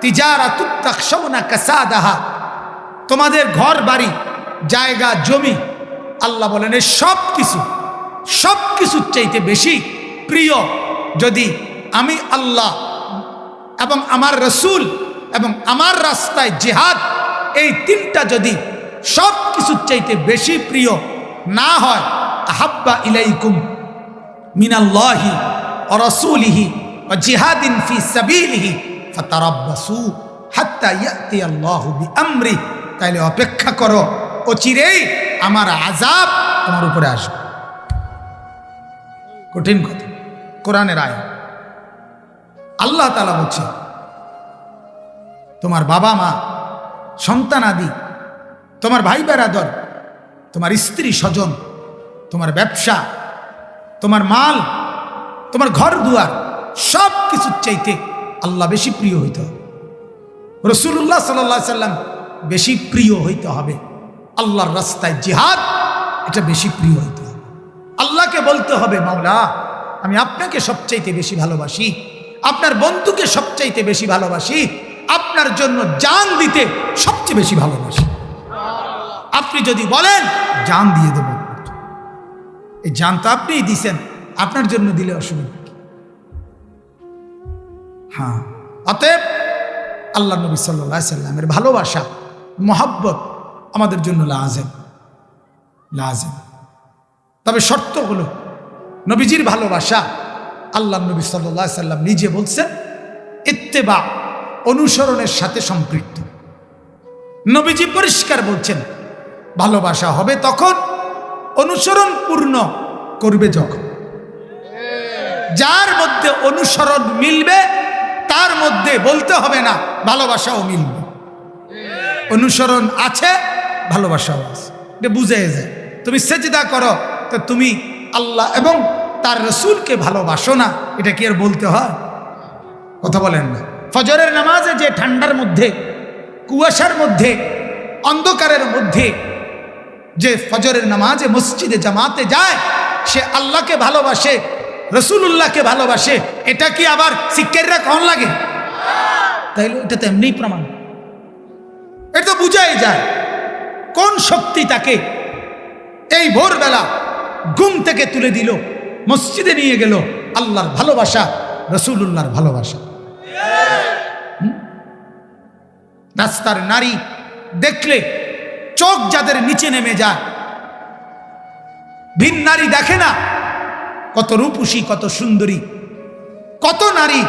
তিজারাতুত তাখশাউনা কাসাদাহা তোমাদের ঘর বাড়ি জায়গা জমি, আল্লাহ বলেন এই সব কিছুর চাইতে বেশি প্রিয় যদি আমি আল্লাহ এবং আমার রসুল এবং আমার রাস্তায় জিহাদ, এই তিনটা যদি সব কিছুর চাইতে বেশি প্রিয় না হয়, আহাব্বা ইলাইকুম মিনাল্লাহি ওয়া রাসূলিহি ওয়া জিহাদিন ফি সাবিলিহি ফাতারাব্বাসু হাত্তা ইয়াতি আল্লাহু বিআমরি, তাইলে অপেক্ষা করো, অচিরেই আমার আযাব তোমার উপরে আসবে। কঠিন কথা, কোরআনের আয়াত। আল্লাহ তাআলা বলছে, তোমার বাবা মা সন্তান আদি তোমার ভাই বেরাদর তোমার স্ত্রী স্বজন তোমার ব্যবসা তোমার মাল তোমার ঘর দুয়ার সব কিছুর চাইতে আল্লাহ বেশি প্রিয় হইতে হবে, রাসূলুল্লাহ সাল্লাল্লাহু আলাইহি সাল্লাম বেশি প্রিয় হইতে হবে, আল্লাহর রাস্তায় জিহাদ এটা বেশি প্রিয় হইতে হবে। আল্লাহকে বলতে হবে, মাওলা আমি আপনাকে সবচাইতে বেশি ভালোবাসি, আপনার বন্ধুকে সবচাইতে বেশি ভালোবাসি, আপনার জন্য জান দিতে সবচেয়ে বেশি ভালোবাসি। আপনি যদি বলেন জান দিয়ে দেব, এই জান তো আপনিই দিছেন, আপনার জন্য দিলে অসুবিধা কি? হ্যাঁ, অতএব আল্লাহ নবী সাল্লাল্লাহু আলাইহি সাল্লামের ভালোবাসা মহব্বত আমাদের জন্য লাজেম। তবে শর্ত হলো নবীজির ভালোবাসা, আল্লাহ নবী সাল্লাল্লাহু আলাইহি সাল্লাম নিজে বলছেন ইত্তেবা, অনুসরণের সাথে সম্পৃক্ত। নবীজি পরিষ্কার বলছেন ভালোবাসা হবে তখন অনুসরণ পূর্ণ করবে যখন, যার মধ্যে অনুসরণ মিলবে তার মধ্যে বলতে হবে না ভালোবাসাও মিলবে। অনুসরণ আছে, ভালোবাসাও আছে, এটা বুঝে যায়। তুমি সেজদা করো তো তুমি আল্লাহ এবং তার রসুলকে ভালোবাসো না, এটা কি আর বলতে হয়? কথা বলেন না। ফজরের নামাজে যে ঠান্ডার মধ্যে, কুয়াশার মধ্যে, অন্ধকারের মধ্যে যে ফজরের নামাজে মসজিদে জামাতে যায়, সে আল্লাহকে ভালোবাসে, রসুলুল্লাহকে ভালোবাসে, এটা কি আবার শিক্ষাররা কখন লাগে? তাইলে এটা তো এমনিই প্রমাণ, এটা বুঝাই যায় কোন শক্তি তাকে এই ভোরবেলা ঘুম থেকে তুলে দিল, মসজিদে নিয়ে গেল। আল্লাহর ভালোবাসা, রসুলুল্লাহর ভালোবাসা। রাস্তার নারী দেখলে চোখ যাদের নিচে নেমে যায়, ভিন নারী দেখে না কত রূপসী, কত সুন্দরী, কত নারী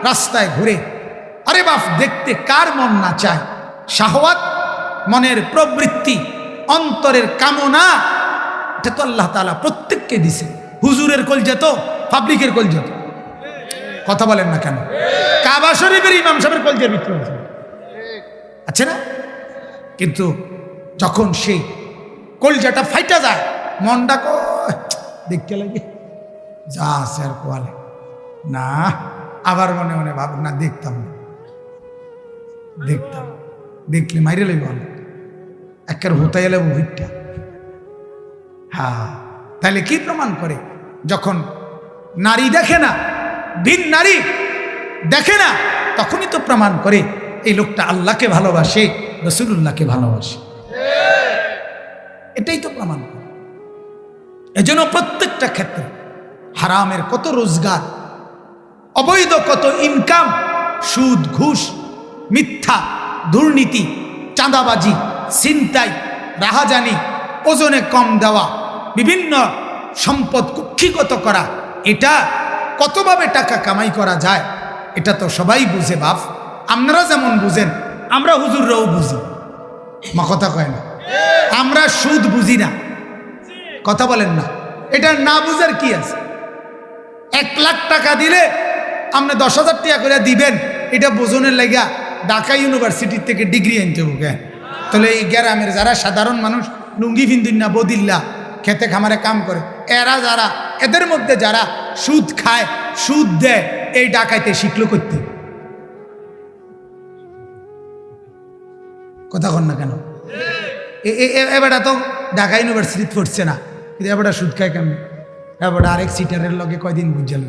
রাস্তায় ঘুরে, আরে বাপ, দেখতে কার মন না চায়? শাহওয়াত, মনের প্রবৃত্তি, অন্তরের কামনা, এটা তো আল্লাহ তাআলা প্রত্যেককে দিছে। হুজুরের কলজা তো পাবলিকের কলজা তো, কথা বলেন না কেন? কাবা শরীফের ইমাম সাহেবের কলজার ভিতরে আছে, আছে না? কিন্তু যখন সেই কলজাটা ফাইটা যায়, মনটা দেখতে লাগে যা আছে আর কোয়ালে না, আবার মনে মনে ভাব না, দেখতাম দেখলে মাইরে লইব একের হতাই এলে ভিড়টা। হ্যাঁ, তাহলে কি প্রমাণ করে? যখন নারী দেখে না, ভিন নারী দেখে না, তখনই তো প্রমাণ করে এই লোকটা আল্লাহকে ভালোবাসে, রসুলুল্লাহকে ভালোবাসে। এটাই তো প্রমাণ করে। এজন্য প্রত্যেকটা ক্ষেত্রে হারামের কত রোজগার, অবৈধ কত ইনকাম, সুদ, ঘুষ, মিথ্যা, দুর্নীতি, চাঁদাবাজি, ছিনতাই, রাহাজানি, ওজনে কম দেওয়া, বিভিন্ন সম্পদ কুক্ষিগত করা, এটা কতভাবে টাকা কামাই করা যায় এটা তো সবাই বুঝে বাপ। আপনারা যেমন বুঝেন, আমরা হুজুররাও বুঝি। মা কথা কয় না, আমরা সুদ বুঝি না, কথা বলেন না। এটা না বুঝার কি আছে? 1 লাখ টাকা দিলে আপনি 10,000 টাকা করে দিবেন, এটা বোঝনের লাগা ঢাকা ইউনিভার্সিটি থেকে ডিগ্রি আনতে হবে। তাহলে এই গ্রামের যারা সাধারণ মানুষ লুঙ্গি ফিন্দুন না, বদিল্লা খেতে খামারে কাম করে, এরা যারা, এদের মধ্যে যারা সুদ খায়, সুদ দেয়, এই ডাকাইতে শিখলো করতে। কথা কন না কেন? এবারটা তো ঢাকা ইউনিভার্সিটি পড়ছে না, কিন্তু এবারটা সুদ খায় কেমন? এবার আরেক সিটারের লগে কয়দিন বুঝাল।